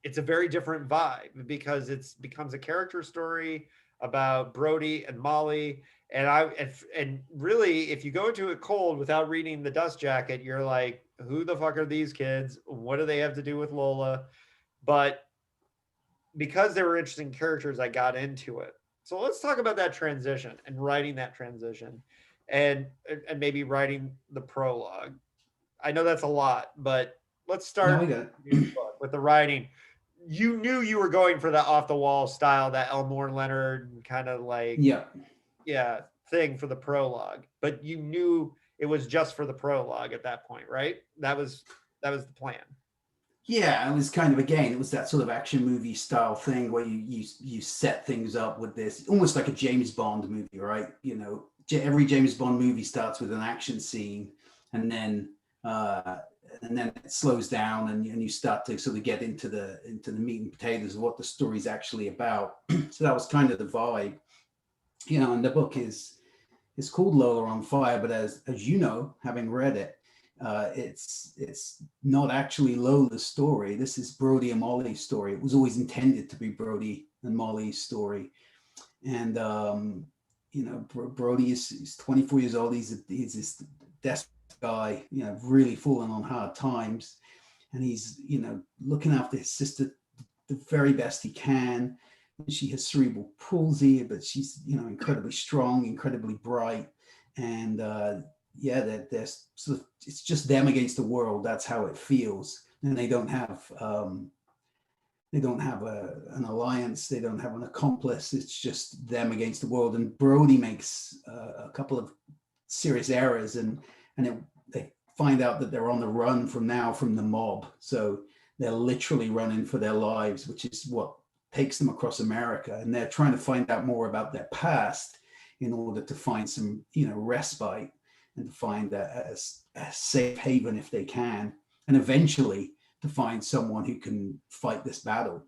it's a very different vibe because it's becomes a character story about Brody and Molly. And really, if you go into it cold without reading the Dust Jacket, you're like, who the fuck are these kids? What do they have to do with Lola? But because they were interesting characters, I got into it. So let's talk about that transition and writing that transition, and maybe writing the prologue. I know that's a lot, but let's No, I start got it. with the writing. You knew you were going for that off the wall style, that Elmore Leonard kind of like, Yeah. yeah, thing for the prologue, but you knew it was just for the prologue at that point, right? That was the plan. Yeah, it was kind of, again, it was that sort of action movie style thing where you set things up with this, almost like a James Bond movie, right? You know, every James Bond movie starts with an action scene, and then uh, it slows down, and you start to sort of get into the meat and potatoes of what the story's actually about. So that was kind of the vibe, you know. And the book is it's called Lola on Fire, but as you know, having read it, it's not actually Lola's story. This is Brody and Molly's story. It was always intended to be Brody and Molly's story. And you know, Brody is 24 years old. He's this desperate guy, you know, really falling on hard times, and he's, you know, looking after his sister the very best he can. She has cerebral palsy, but she's, you know, incredibly strong, incredibly bright, and yeah, they're sort of, it's just them against the world. That's how it feels, and they don't have an alliance. They don't have an accomplice. It's just them against the world. And Brody makes a couple of serious errors, and they find out that they're on the run from the mob. So they're literally running for their lives, which is what takes them across America. And they're trying to find out more about their past in order to find some, you know, respite, and to find a safe haven if they can, and eventually to find someone who can fight this battle.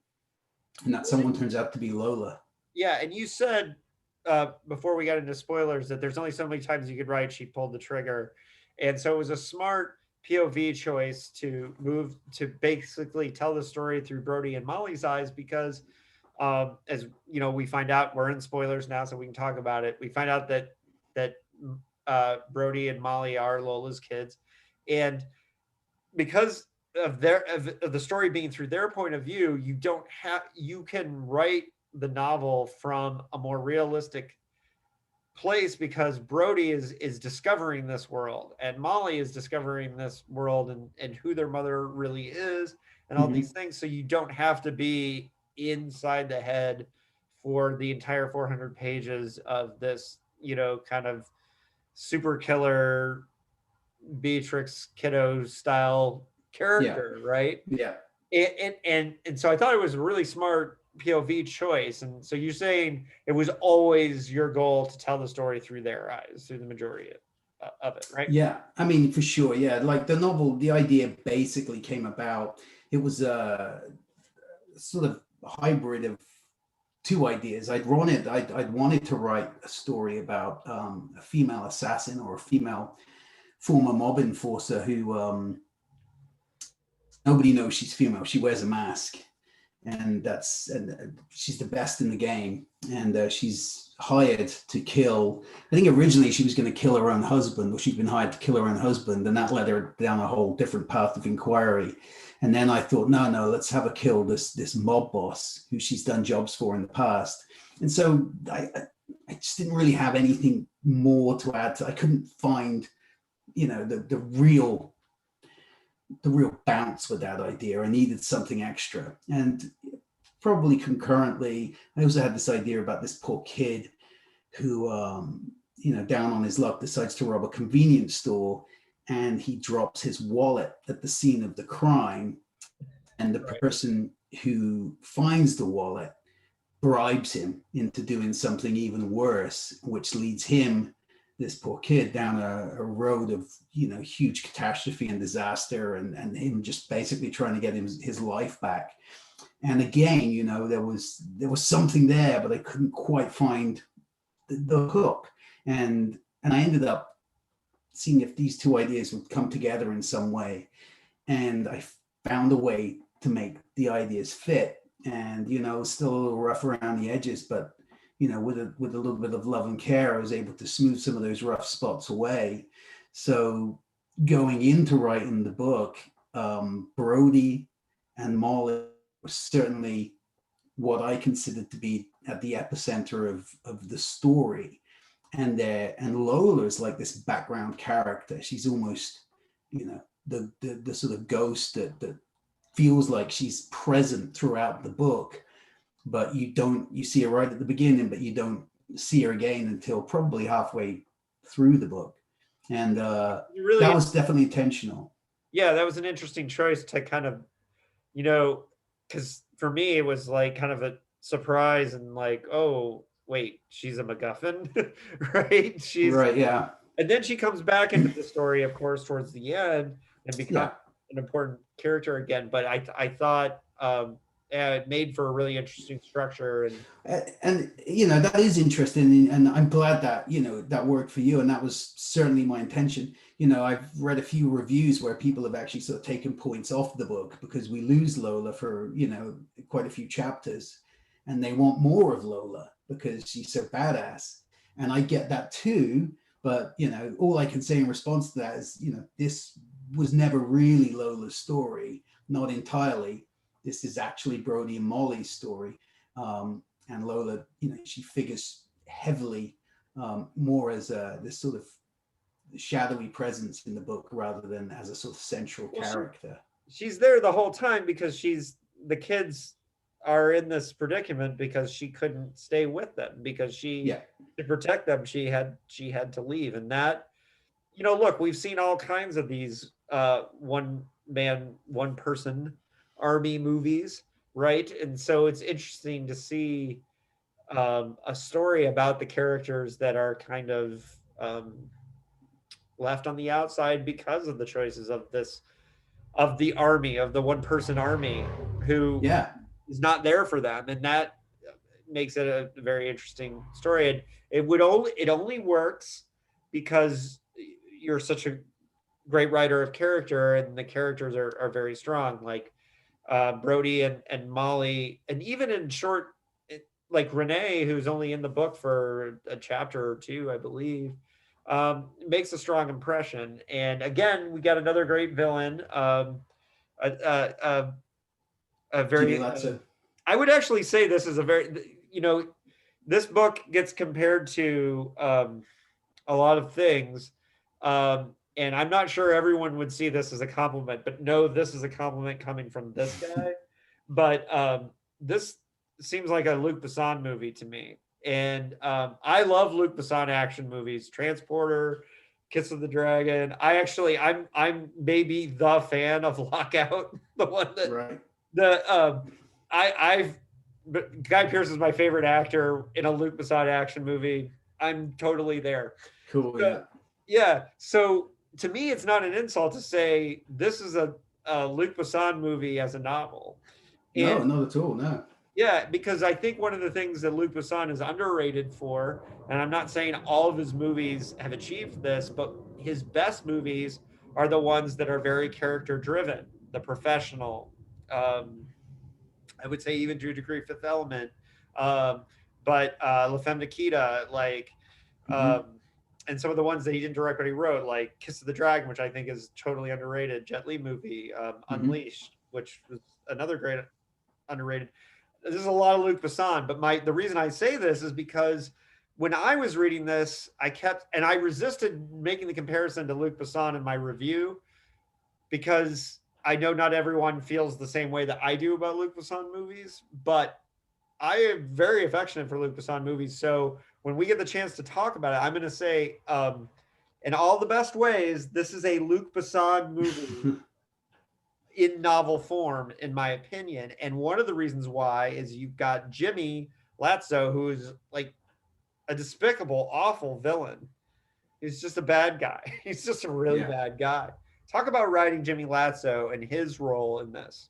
And that someone turns out to be Lola. Yeah, and you said before we got into spoilers that there's only so many times you could write she pulled the trigger, and so it was a smart POV choice to move to basically tell the story through Brody and Molly's eyes because, as you know, we find out we're in spoilers now, so we can talk about it. We find out that Brody and Molly are Lola's kids, and because of the story being through their point of view, you can write the novel from a more realistic place because Brody is discovering this world and Molly is discovering this world and who their mother really is and all these things. So you don't have to be inside the head for the entire 400 pages of this, you know, kind of super killer Beatrix Kiddo style character, right? Yeah. And so I thought it was a really smart POV choice. And so you're saying it was always your goal to tell the story through their eyes, through the majority of it, right? Yeah, I mean, for sure. Yeah, like the novel, the idea basically came about. It was a sort of hybrid of two ideas. I'd wanted to write a story about a female assassin or a female former mob enforcer who nobody knows she's female. She wears a mask, and she's the best in the game. And she's hired to kill. I think originally she was going to kill her own husband, or she'd been hired to kill her own husband, and that led her down a whole different path of inquiry. And then I thought, no, let's have her kill this mob boss who she's done jobs for in the past. And so I just didn't really have anything more to add. I couldn't find, you know, the real bounce with that idea. I needed something extra. And probably concurrently, I also had this idea about this poor kid who, you know, down on his luck, decides to rob a convenience store, and he drops his wallet at the scene of the crime. And the person who finds the wallet bribes him into doing something even worse, which leads him, this poor kid, down a road of, you know, huge catastrophe and disaster, and him just basically trying to get his life back. And again, you know, there was something there, but I couldn't quite find the hook. And I ended up seeing if these two ideas would come together in some way. And I found a way to make the ideas fit. And, you know, still a little rough around the edges, but, you know, with a little bit of love and care, I was able to smooth some of those rough spots away. So going into writing the book, Brody and Molly were certainly what I considered to be at the epicenter of the story. And Lola is like this background character. She's almost, you know, the sort of ghost that feels like she's present throughout the book, but you see her right at the beginning, but you don't see her again until probably halfway through the book. And really, that was definitely intentional. Yeah, that was an interesting choice to kind of, you know, because for me it was like kind of a surprise and like, oh wait, she's a MacGuffin, right? Right, yeah. And then she comes back into the story, of course, towards the end and becomes Yeah. an important character again. But I thought it made for a really interesting structure. And you know, that is interesting, and I'm glad that, you know, that worked for you, and that was certainly my intention. You know, I've read a few reviews where people have actually sort of taken points off the book because we lose Lola for, you know, quite a few chapters, and they want more of Lola because she's so badass. And I get that too, but, you know, all I can say in response to that is, you know, this was never really Lola's story, not entirely. This is actually Brody and Molly's story. And Lola, you know, she figures heavily more as this sort of shadowy presence in the book rather than as a sort of central character. She's there the whole time because the kids are in this predicament because she couldn't stay with them, because to protect them, she had to leave. And that, you know, look, we've seen all kinds of these one man, one person army movies, right? And so it's interesting to see a story about the characters that are kind of left on the outside because of the choices of the army, of the one person army who is not there for them. And that makes it a very interesting story. And it only works because you're such a great writer of character and the characters are very strong, like Brody and Molly, and even in short, like Renee, who's only in the book for a chapter or two, I believe, makes a strong impression. And again, we got another great villain. A very, I would actually say this is a very, you know, this book gets compared to a lot of things. And I'm not sure everyone would see this as a compliment, but no, this is a compliment coming from this guy. But this seems like a Luc Besson movie to me. And I love Luc Besson action movies, Transporter, Kiss of the Dragon. I'm maybe the fan of Lockout, the one that Guy Pearce is my favorite actor in a Luc Besson action movie. I'm totally there. Cool. So, yeah. So to me, it's not an insult to say this is a Luc Besson movie as a novel. And, no, not at all. No. Yeah, because I think one of the things that Luc Besson is underrated for, and I'm not saying all of his movies have achieved this, but his best movies are the ones that are very character driven. The Professional, I would say even to a degree Fifth Element, but La Femme Nikita, like, and some of the ones that he didn't direct but he wrote, like Kiss of the Dragon, which I think is totally underrated, Jet Li movie, Unleashed, which was another great underrated. There's a lot of Luc Besson, but the reason I say this is because when I was reading this, I resisted making the comparison to Luc Besson in my review because I know not everyone feels the same way that I do about Luc Besson movies, but I am very affectionate for Luc Besson movies. So when we get the chance to talk about it, I'm going to say, in all the best ways, this is a Luc Besson movie in novel form, in my opinion. And one of the reasons why is you've got Jimmy Lazzo, who's like a despicable, awful villain. He's just a bad guy. He's just a really Yeah. bad guy. Talk about writing Jimmy Lazzo and his role in this.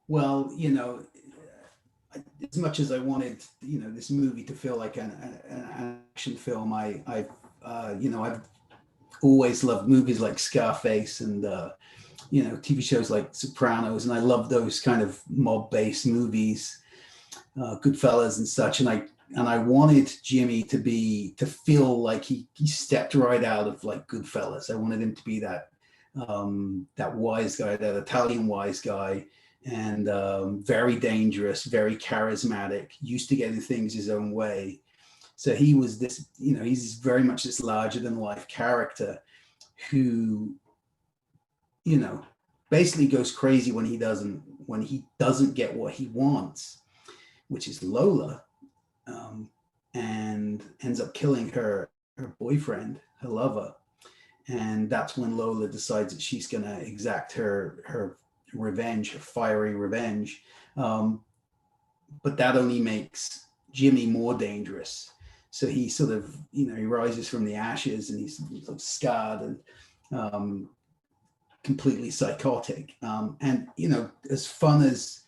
Well, as much as I wanted, this movie to feel like an action film, I've always loved movies like Scarface and TV shows like Sopranos, and I love those kind of mob-based movies, Goodfellas and such. And I wanted Jimmy to feel like he stepped right out of like Goodfellas. I wanted him to be that wise guy, that Italian wise guy, and very dangerous, very charismatic, used to getting things his own way. So he was this, he's very much this larger than life character who, basically goes crazy when he doesn't get what he wants, which is Lola, and ends up killing her boyfriend, her lover. And that's when Lola decides that she's going to exact her revenge, her fiery revenge. But that only makes Jimmy more dangerous. So he sort of, he rises from the ashes, and he's sort of scarred and completely psychotic. And, as fun as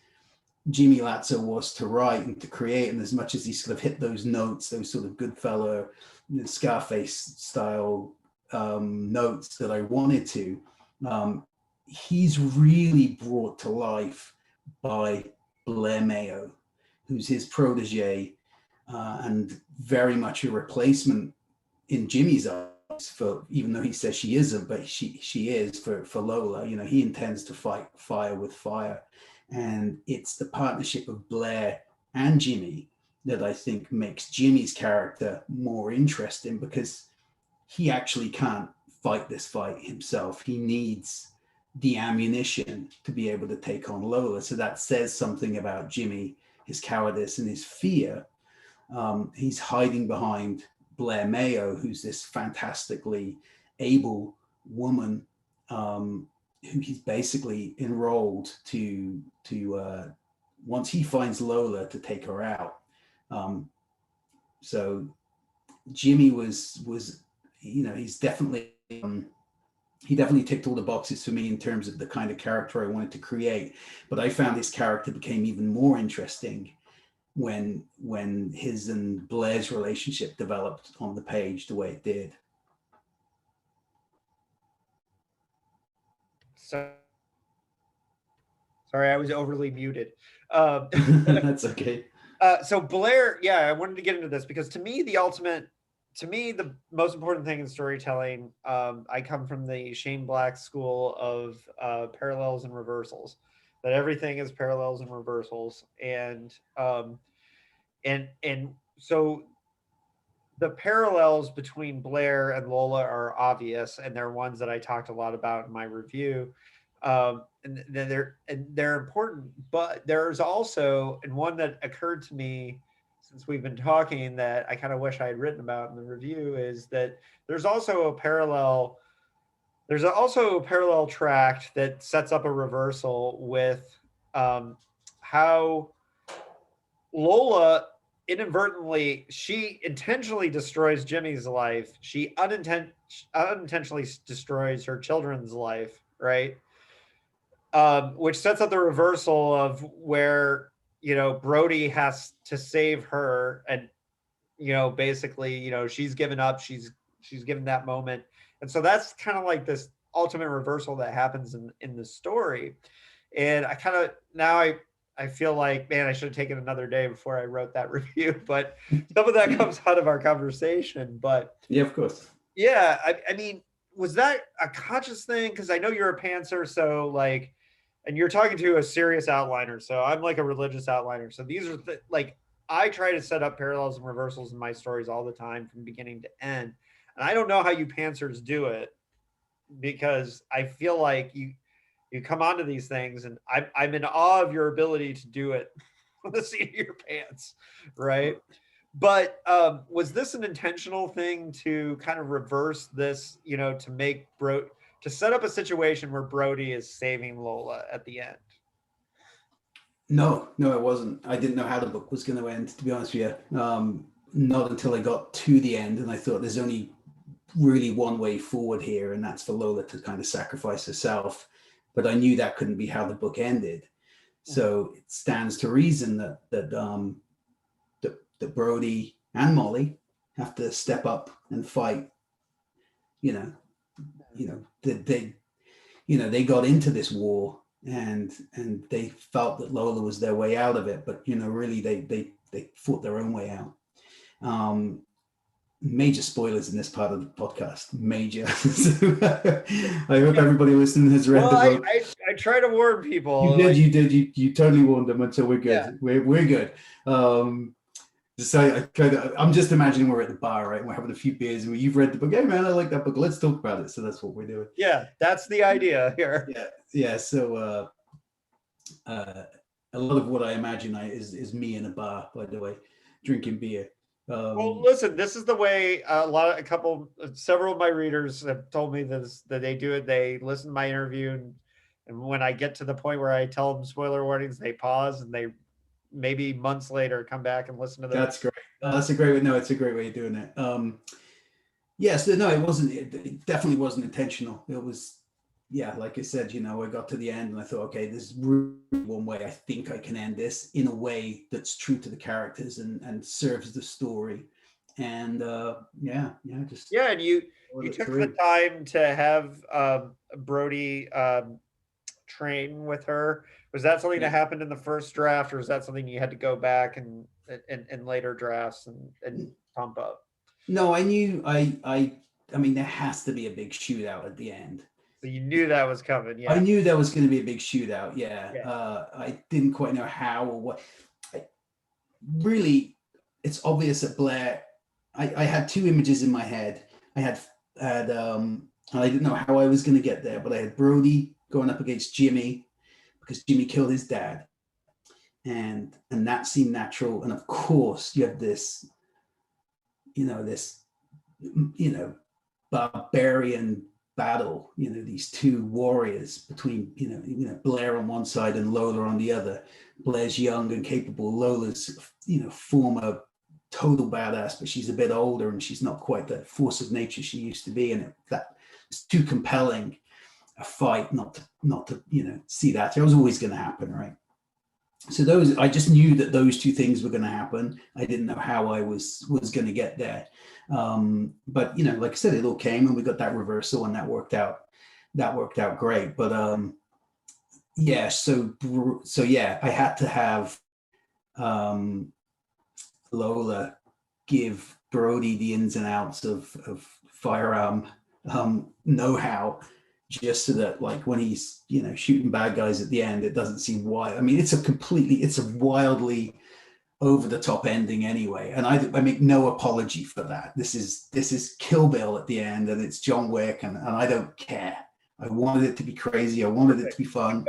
Jimmy Lazzo was to write and to create, and as much as he sort of hit those notes, those sort of Goodfellas, Scarface style notes that I wanted to, he's really brought to life by Blair Mayo, who's his protege, and very much a replacement in Jimmy's eyes for, even though he says she isn't, but she is for Lola. He intends to fight fire with fire. And it's the partnership of Blair and Jimmy that I think makes Jimmy's character more interesting, because he actually can't fight this fight himself. He needs the ammunition to be able to take on Lola. So that says something about Jimmy, his cowardice and his fear. He's hiding behind Blair Mayo, who's this fantastically able woman, who he's basically enrolled to once he finds Lola, to take her out. So Jimmy was he's definitely he definitely ticked all the boxes for me in terms of the kind of character I wanted to create. But I found his character became even more interesting when his and Blair's relationship developed on the page the way it did. So, sorry, I was overly muted. That's okay. So Blair, yeah, I wanted to get into this because to me, the most important thing in storytelling, I come from the Shane Black school of parallels and reversals, that everything is parallels and reversals. And so the parallels between Blair and Lola are obvious, and they're ones that I talked a lot about in my review. And they're important, but there's also, and one that occurred to me since we've been talking that I kind of wish I had written about in the review, is that there's also a parallel tract that sets up a reversal with how Lola she intentionally destroys Jimmy's life. She unintentionally destroys her children's life, right? Which sets up the reversal of where, Brody has to save her, and, basically, she's given up, she's given that moment. And so that's kind of like this ultimate reversal that happens in the story. And I kind of, now I feel like, man, I should have taken another day before I wrote that review, but some of that comes out of our conversation. But yeah, of course. Yeah, I mean, was that a conscious thing? Because I know you're a pantser, so like, and you're talking to a serious outliner, so I'm like a religious outliner. So these are like, I try to set up parallels and reversals in my stories all the time from beginning to end. And I don't know how you pantsers do it, because I feel like you come onto these things, and I'm in awe of your ability to do it on the seat of your pants, right? But was this an intentional thing to kind of reverse this, to set up a situation where Brody is saving Lola at the end? No, no, it wasn't. I didn't know how the book was going to end, to be honest with you. Not until I got to the end, and I thought there's only really one way forward here, and that's for Lola to kind of sacrifice herself. But I knew that couldn't be how the book ended. So it stands to reason that Brody and Molly have to step up and fight. You know, they got into this war, and they felt that Lola was their way out of it, but really they fought their own way out. Major spoilers in this part of the podcast. Major. I hope everybody listening has read the book. I try to warn people. You did. You totally warned them, until we're good. Yeah. We're good. So I'm just imagining we're at the bar, right? We're having a few beers, and you've read the book. Hey, man, I like that book. Let's talk about it. So that's what we're doing. Yeah, that's the idea here. Yeah. So a lot of what I imagine is me in a bar, by the way, drinking beer. Well, listen, this is the way several of my readers have told me this, that they do it. They listen to my interview, and when I get to the point where I tell them spoiler warnings, they pause and they maybe months later come back and listen to them. That's great. That's a great way. No, it's a great way of doing it. Yes, no, it wasn't. It definitely wasn't intentional. It was, like I said, I got to the end and I thought, okay, there's really one way I think I can end this in a way that's true to the characters and serves the story. And just and you took the time to have Brody train with her. Was that something that happened in the first draft, or is that something you had to go back and later drafts and pump up? No, I knew. I mean, there has to be a big shootout at the end. So you knew that was coming. Yeah, I knew there was going to be a big shootout. I didn't quite know how or what. Really, it's obvious that Blair. I had two images in my head. I had and I didn't know how I was going to get there, but I had Brody going up against Jimmy, because Jimmy killed his dad, and that seemed natural. And of course, you have this, barbarian battle. These two warriors between Blair on one side and Lola on the other. Blair's young and capable. Lola's former total badass, but she's a bit older and she's not quite the force of nature she used to be. And it's too compelling a fight not to see that. It was always going to happen, right? So I just knew that those two things were going to happen. I didn't know how I was going to get there, but like I said, it all came, and we got that reversal, and that worked out great. But I had to have Lola give Brody the ins and outs of firearm know-how, just so that, like, when he's shooting bad guys at the end, it doesn't seem wild. I mean, it's a wildly over the top ending anyway, and I make no apology for that. This is Kill Bill at the end, and it's John Wick, and I don't care. I wanted it to be crazy. I wanted it to be fun.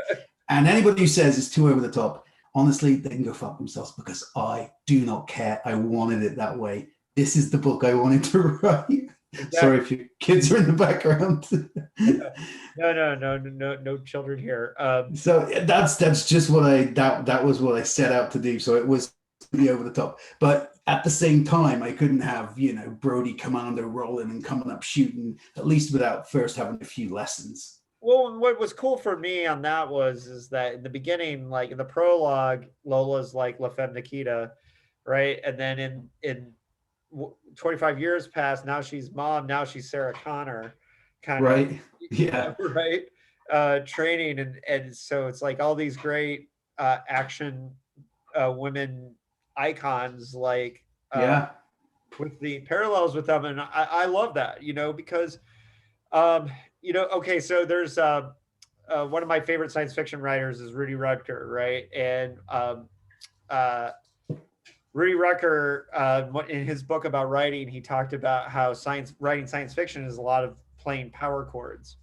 And anybody who says it's too over the top, honestly, they can go fuck themselves, because I do not care. I wanted it that way. This is the book I wanted to write. Exactly. Sorry if your kids are in the background. No children here. So that's just what that was what I set out to do. So it was pretty over the top, but at the same time, I couldn't have Brody Commando rolling and coming up shooting, at least without first having a few lessons. Well, what was cool for me on that is that in the beginning, like in the prologue, Lola's like La Femme Nikita, right? And then in 25 years past, now she's mom, now she's Sarah Connor, kind right. of, right? Training, and so it's like all these great action women icons, like with the parallels with them, and I love that, because okay, so there's one of my favorite science fiction writers is Rudy Rutger, right? And Rudy Rucker, in his book about writing, he talked about how writing science fiction is a lot of playing power chords,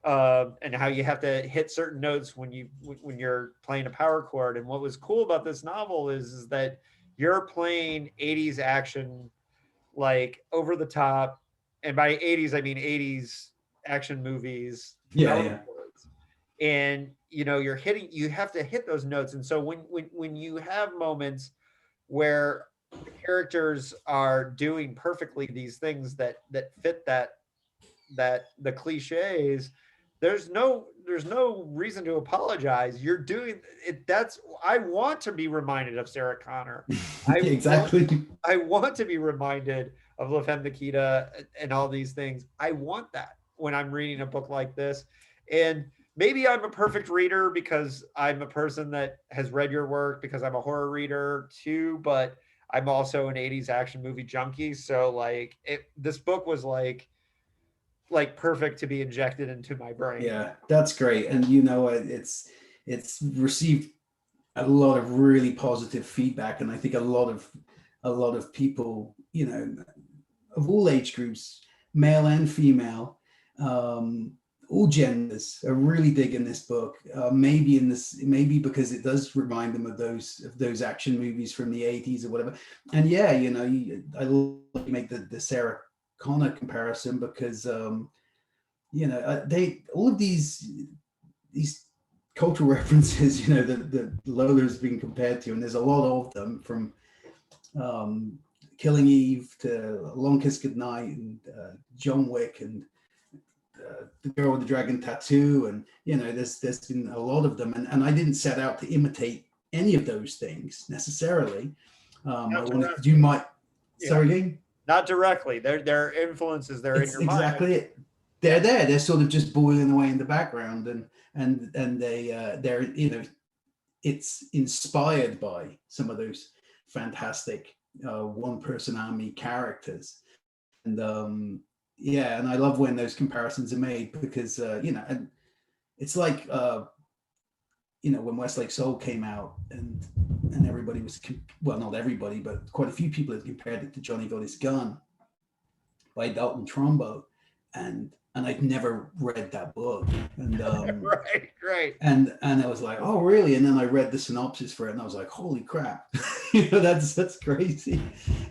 and how you have to hit certain notes when you're playing a power chord. And what was cool about this novel is that you're playing 80s action, like over the top, and by 80s I mean 80s action movies. Yeah. Chords. and you have to hit those notes. And so when you have moments where the characters are doing perfectly these things that fit that the cliches, there's no reason to apologize. You're doing it. That's I want to be reminded of Sarah Connor. I want Exactly. I want to be reminded of La Femme Nikita and all these things. I want that when I'm reading a book like this. And maybe I'm a perfect reader because I'm a person that has read your work because I'm a horror reader too, but I'm also an 80s action movie junkie. So this book was like perfect to be injected into my brain. Yeah, that's great. And it's received a lot of really positive feedback, and I think a lot of people, of all age groups, male and female, all genders, are really digging this book. Maybe because it does remind them of those action movies from the 80s or whatever. And yeah, I like to make the Sarah Connor comparison because they all of these cultural references, that Lola's been compared to, and there's a lot of them, from Killing Eve to Long Kiss Goodnight and John Wick and the Girl with the Dragon Tattoo, and there's been a lot of them, and I didn't set out to imitate any of those things necessarily. I Not wanted to directly. do my Yeah. sorry again. Not directly. Their influences, they're in It's your mind. exactly it. Yeah. They're there. They're sort of just boiling away in the background, and they're it's inspired by some of those fantastic one person army characters, and yeah, and I love when those comparisons are made because and it's like when Westlake Soul came out, and everybody was well, not everybody, but quite a few people had compared it to Johnny Got His Gun by Dalton Trumbo, and I'd never read that book, and Right. and I was like, oh really? And then I read the synopsis for it, and I was like, holy crap, that's crazy.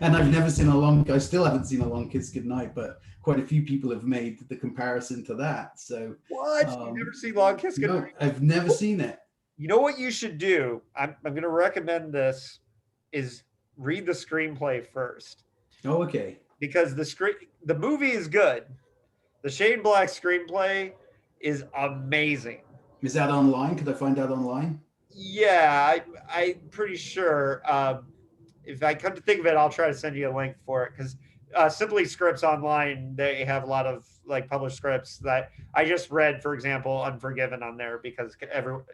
And I still haven't seen A Long Kiss Goodnight, but quite a few people have made the comparison to that. So What? You never see Long Kiss no, Goodnight? I've never seen it. You know what you should do? I'm going to recommend this is read the screenplay first Oh, okay. because the movie is good. The Shane Black screenplay is amazing. Is that online? Could I find out online? Yeah, I'm pretty sure. If I come to think of it, I'll try to send you a link for it because Simply Scripts Online, they have a lot of like published scripts that I just read. For example, Unforgiven on there because everyone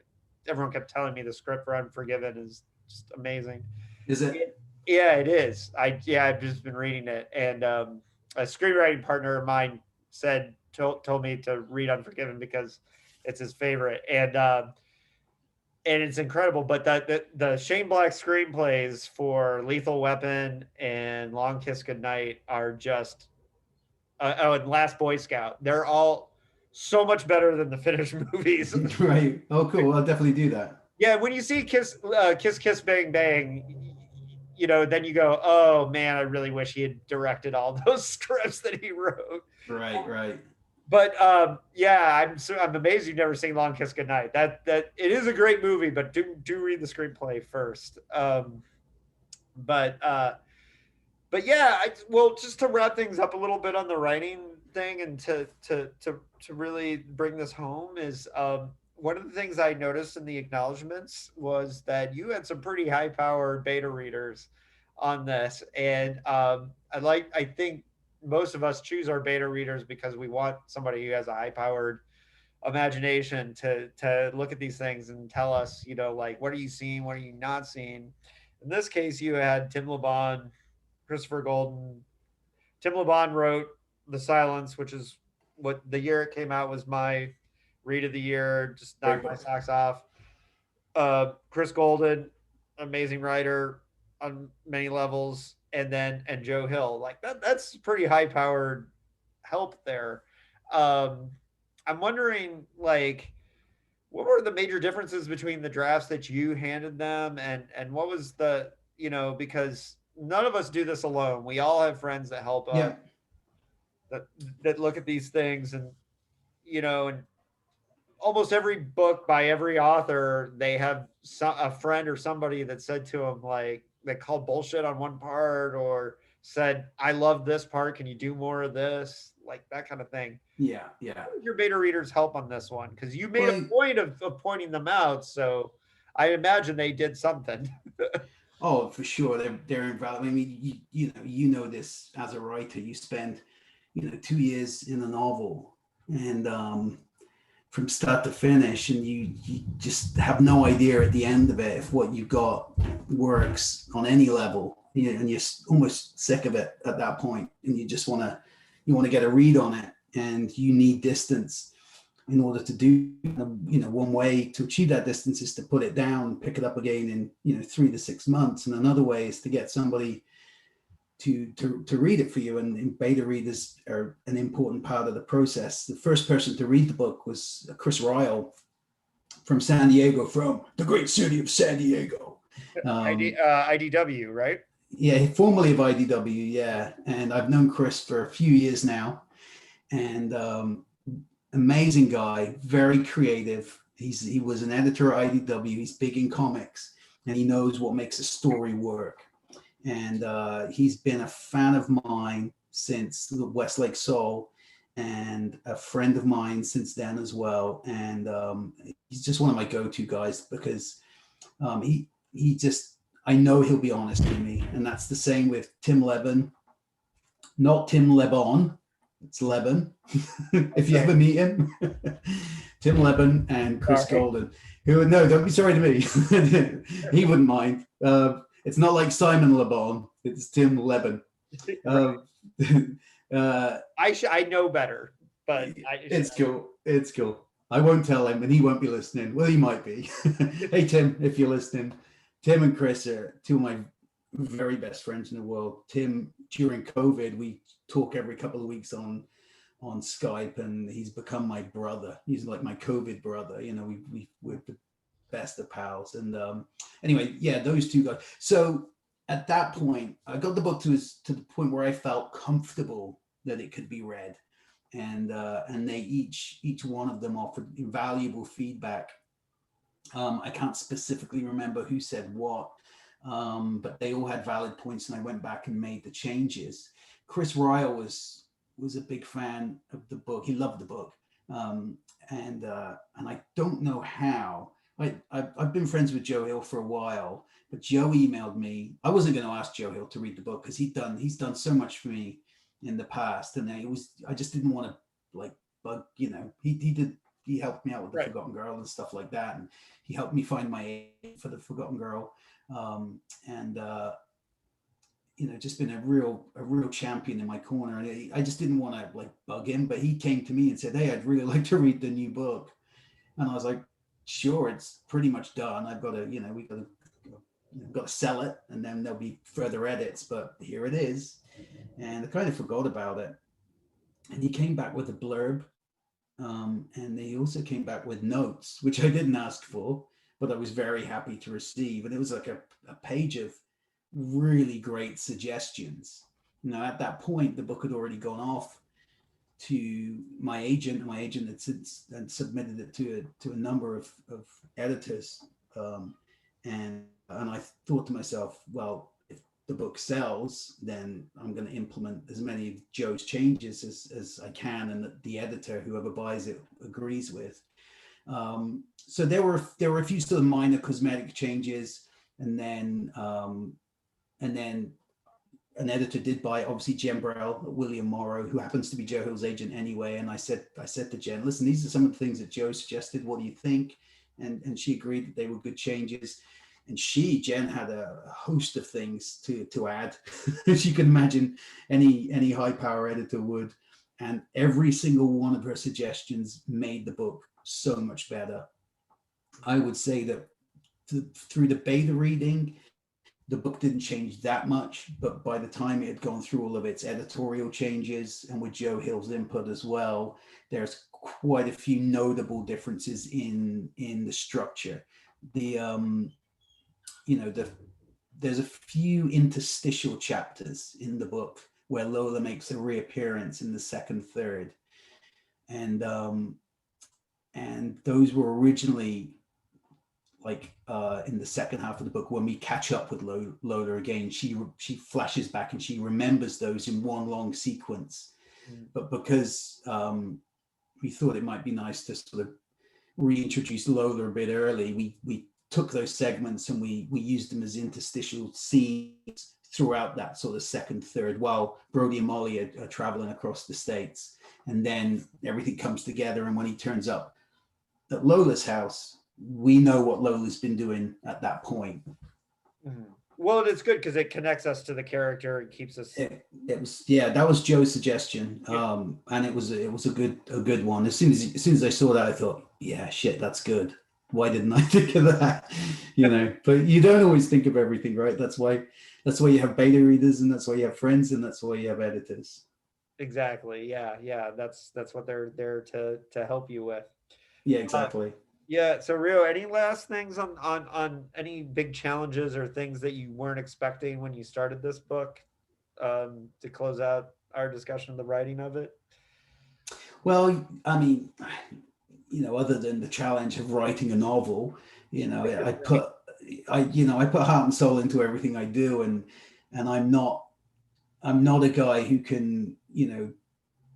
kept telling me the script for Unforgiven is just amazing. Is it? Yeah, it is. I've just been reading it, and a screenwriting partner of mine told me to read Unforgiven because it's his favorite, and it's incredible. But the Shane Black screenplays for Lethal Weapon and Long Kiss Goodnight are just and Last Boy Scout. They're all so much better than the finished movies. Right. Oh, cool. I'll definitely do that. Yeah, when you see Kiss Bang Bang, then you go, oh man, I really wish he had directed all those scripts that he wrote. Right. Right. But yeah, I'm amazed you've never seen Long Kiss Goodnight. That it is a great movie, but do read the screenplay first. But yeah, well, just to wrap things up a little bit on the writing thing, and to really bring this home is one of the things I noticed in the acknowledgments was that you had some pretty high powered beta readers on this, and I think most of us choose our beta readers because we want somebody who has a high powered imagination to look at these things and tell us, like, what are you seeing, what are you not seeing. In this case, you had Tim LeBon, Christopher Golden. Tim LeBon wrote The Silence, which is what the year it came out was my read of the year. Just Great knocked my book. socks off. Chris Golden, amazing writer on many levels, and Joe Hill. Like that's pretty high powered help there. Um, I'm wondering, like, what were the major differences between the drafts that you handed them, and what was because none of us do this alone. We all have friends that help us Yeah. that that look at these things, and you know and almost every book by every author, they have a friend or somebody that said to them, like, they called bullshit on one part or said, I love this part. Can you do more of this? Like that kind of thing. Yeah, yeah. How did your beta readers help on this one? Because you made a Well, point of pointing them out. So I imagine they did something. oh, for sure, they're invaluable. I mean, you know this as a writer. You spend 2 years in a novel, and from start to finish, and you just have no idea at the end of it if what you got works on any level, and you're almost sick of it at that point, and you want to get a read on it, and you need distance in order to do. One way to achieve that distance is to put it down, pick it up again in 3 to 6 months, and another way is to get somebody to read it for you. And beta readers are an important part of the process. The first person to read the book was Chris Ryle from San Diego, from the great city of San Diego. IDW, right? Yeah, formerly of IDW, yeah. And I've known Chris for a few years now, and amazing guy, very creative. He was an editor at IDW. He's big in comics, and he knows what makes a story work. And he's been a fan of mine since the Westlake Soul, and a friend of mine since then as well. And he's just one of my go-to guys, because he just, I know he'll be honest with me. And that's the same with Tim Levin, not Tim Lebon. It's Levin. If you ever meet him. Tim Levin and Chris Golden, who, no, don't be sorry to me. He wouldn't mind. It's not like Simon Le Bon. It's Tim Levin. I know better, but it's cool. It's cool. I won't tell him, and he won't be listening. Well, he might be. Hey, Tim, if you're listening. Tim and Chris are two of my very best friends in the world. Tim, during COVID, we talk every couple of weeks on Skype, and he's become my brother. He's like my COVID brother. We're the best of pals. And anyway, yeah, those two guys. So at that point, I got the book to the point where I felt comfortable that it could be read, and they each one of them offered invaluable feedback. I can't specifically remember who said what, but they all had valid points, and I went back and made the changes. Chris Ryle was a big fan of the book. He loved the book, and I don't know how. I've been friends with Joe Hill for a while, but Joe emailed me. I wasn't going to ask Joe Hill to read the book because he's done so much for me in the past, and I just didn't want to like bug. He helped me out with the Forgotten Girl and stuff like that, and he helped me find my aid for the Forgotten Girl, and just been a real champion in my corner. And I just didn't want to like bug him, but he came to me and said, "Hey, I'd really like to read the new book," and I was like, "Sure, it's pretty much done. I've got to, we've got to sell it, and then there'll be further edits, but here it is." And I kind of forgot about it. And he came back with a blurb, and he also came back with notes, which I didn't ask for, but I was very happy to receive. And it was like a page of really great suggestions. At that point, the book had already gone off to my agent. My agent had since submitted it to a number of editors, and I thought to myself, well, if the book sells, then I'm going to implement as many of Joe's changes as I can, and that the editor, whoever buys it, agrees with. So there were a few sort of minor cosmetic changes, and then an editor did buy, obviously, Jen Burrell, William Morrow, who happens to be Joe Hill's agent anyway. And I said to Jen, listen, these are some of the things that Joe suggested. What do you think? And she agreed that they were good changes. And Jen had a host of things to add, as you can imagine any high power editor would. And every single one of her suggestions made the book so much better. I would say that through the beta reading, the book didn't change that much, but by the time it had gone through all of its editorial changes, and with Joe Hill's input as well, there's quite a few notable differences in the structure. There's a few interstitial chapters in the book where Lola makes a reappearance in the second third, and and those were originally like in the second half of the book when we catch up with Lola again. She flashes back and she remembers those in one long sequence. But because we thought it might be nice to sort of reintroduce Lola a bit early, we took those segments and we used them as interstitial scenes throughout that sort of second third while Brody and Molly are traveling across the states, and then everything comes together. And when he turns up at Lola's house, we know what Lola's been doing at that point. Well, it's good because it connects us to the character and keeps us. It was, yeah, that was Joe's suggestion, and it was a good one. As soon as I saw that, I thought, yeah, shit, that's good. Why didn't I think of that? You know, but you don't always think of everything, right? That's why you have beta readers, and that's why you have friends, and that's why you have editors. Exactly. Yeah. That's what they're there to help you with. Yeah, exactly. Yeah. So Rio, any last things on any big challenges or things that you weren't expecting when you started this book, to close out our discussion of the writing of it? Well, I mean, you know, other than the challenge of writing a novel, you know, I put heart and soul into everything I do, and I'm not a guy who can, you know,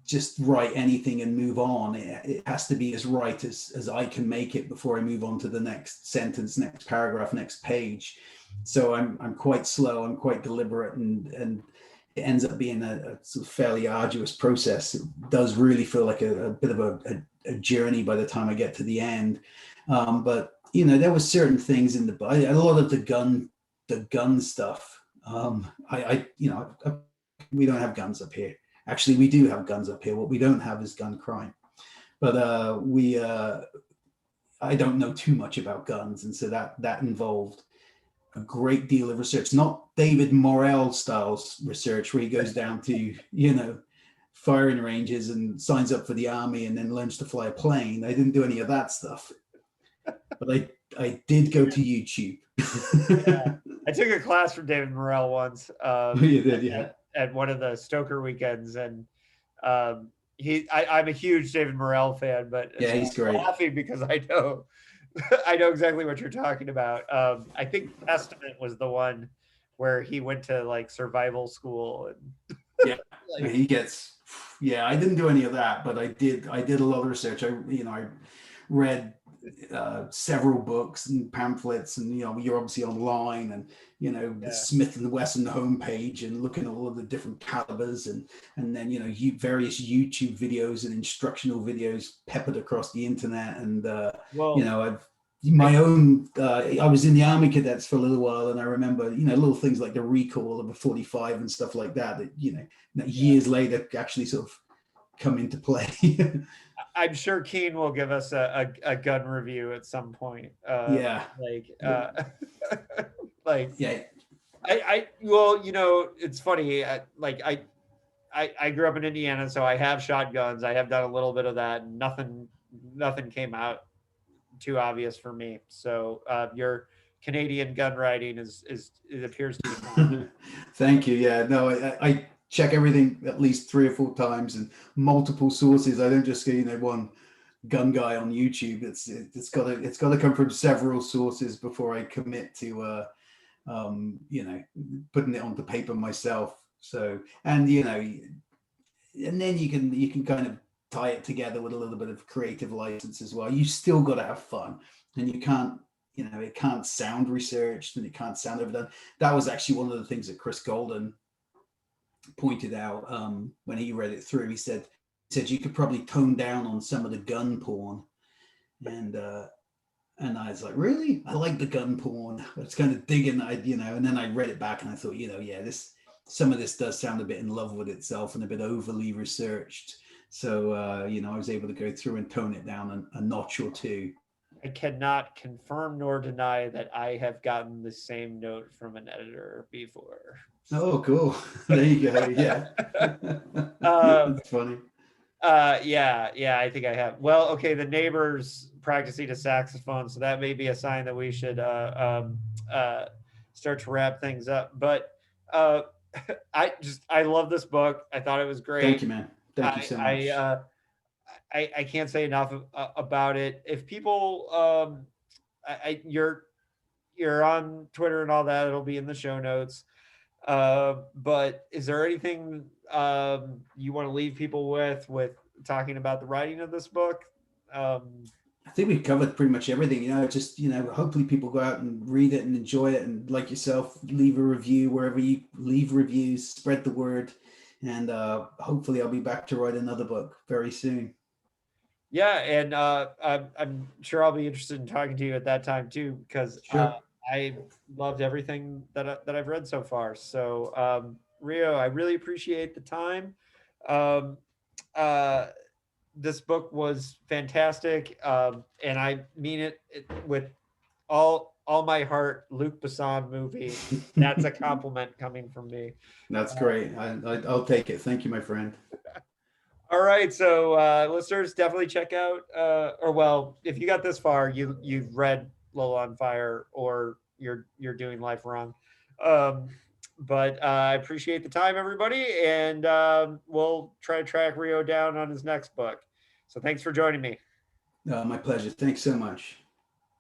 just write anything and move on. It has to be as right as I can make it before I move on to the next sentence, next paragraph, next page. So I'm quite slow, I'm quite deliberate, and it ends up being a sort of fairly arduous process. It does really feel like a bit of a journey by the time I get to the end. But you know, there were certain things in the book, a lot of the gun stuff. We don't have guns up here. Actually, we do have guns up here. What we don't have is gun crime. But I don't know too much about guns, and so that involved a great deal of research, not David Morrell styles research where he goes down to, you know, firing ranges and signs up for the army and then learns to fly a plane. I didn't do any of that stuff, but I did go to YouTube. Yeah. I took a class from David Morrell once. You did, yeah. At one of the Stoker weekends, and I'm a huge David Morrell fan, but yeah, he's great. Laughing because I know I know exactly what you're talking about. I think Testament was the one where he went to like survival school, and yeah, like, he gets. Yeah, I didn't do any of that, but I did a lot of research. I read several books and pamphlets, and you know, you're obviously online, and you know, the Smith and Wesson homepage, and looking at all of the different calibers, and then you know, various YouTube videos and instructional videos peppered across the internet, and you know, I was in the Army Cadets for a little while, and I remember, you know, little things like the recoil of a 45 and stuff like that you know, years later actually sort of come into play. I'm sure Keen will give us a gun review at some point. Like, yeah. Well, you know, it's funny. I grew up in Indiana, so I have shotguns. I have done a little bit of that. Nothing came out too obvious for me. So your Canadian gun writing is it appears to be. Thank you. Yeah, no, I check everything at least 3 or 4 times and multiple sources. I don't just get, you know, one gun guy on YouTube. It's got to come from several sources before I commit to you know, putting it onto paper myself. So, and you know, and then you can kind of tie it together with a little bit of creative license as well. You still got to have fun, and you can't, you know, it can't sound researched and it can't sound overdone. That was actually one of the things that Chris Golden pointed out when he read it through. He said you could probably tone down on some of the gun porn, and I was like, really? I like the gun porn. I was kind of digging, you know, and then I read it back and I thought, you know, yeah, some of this does sound a bit in love with itself and a bit overly researched. So, you know, I was able to go through and tone it down a notch or two. I cannot confirm nor deny that I have gotten the same note from an editor before. Oh, cool. There you go. Yeah. That's funny. Yeah, I think I have. Well, okay, the neighbor's practicing a saxophone, so that may be a sign that we should start to wrap things up. But I love this book. I thought it was great. Thank you, man. Thank you so much. I can't say enough about it. If people, you're on Twitter and all that, it'll be in the show notes. But is there anything you want to leave people with talking about the writing of this book? I think we've covered pretty much everything. Just hopefully people go out and read it and enjoy it, and like yourself, leave a review wherever you leave reviews, spread the word, and hopefully I'll be back to write another book very soon. Yeah, and I'm sure I'll be interested in talking to you at that time too, because Sure. I loved everything that I've read so far. So Rio, I really appreciate the time. Um, uh, this book was fantastic, and I mean it with all my heart. Luc Besson movie. That's a compliment coming from me. That's great. I'll take it. Thank you, my friend. All right, so listeners, definitely check out, or well, if you got this far, you've read Lola on Fire, or you're doing life wrong. Um, but I appreciate the time, everybody, and we'll try to track Rio down on his next book. So thanks for joining me. My pleasure. Thanks so much.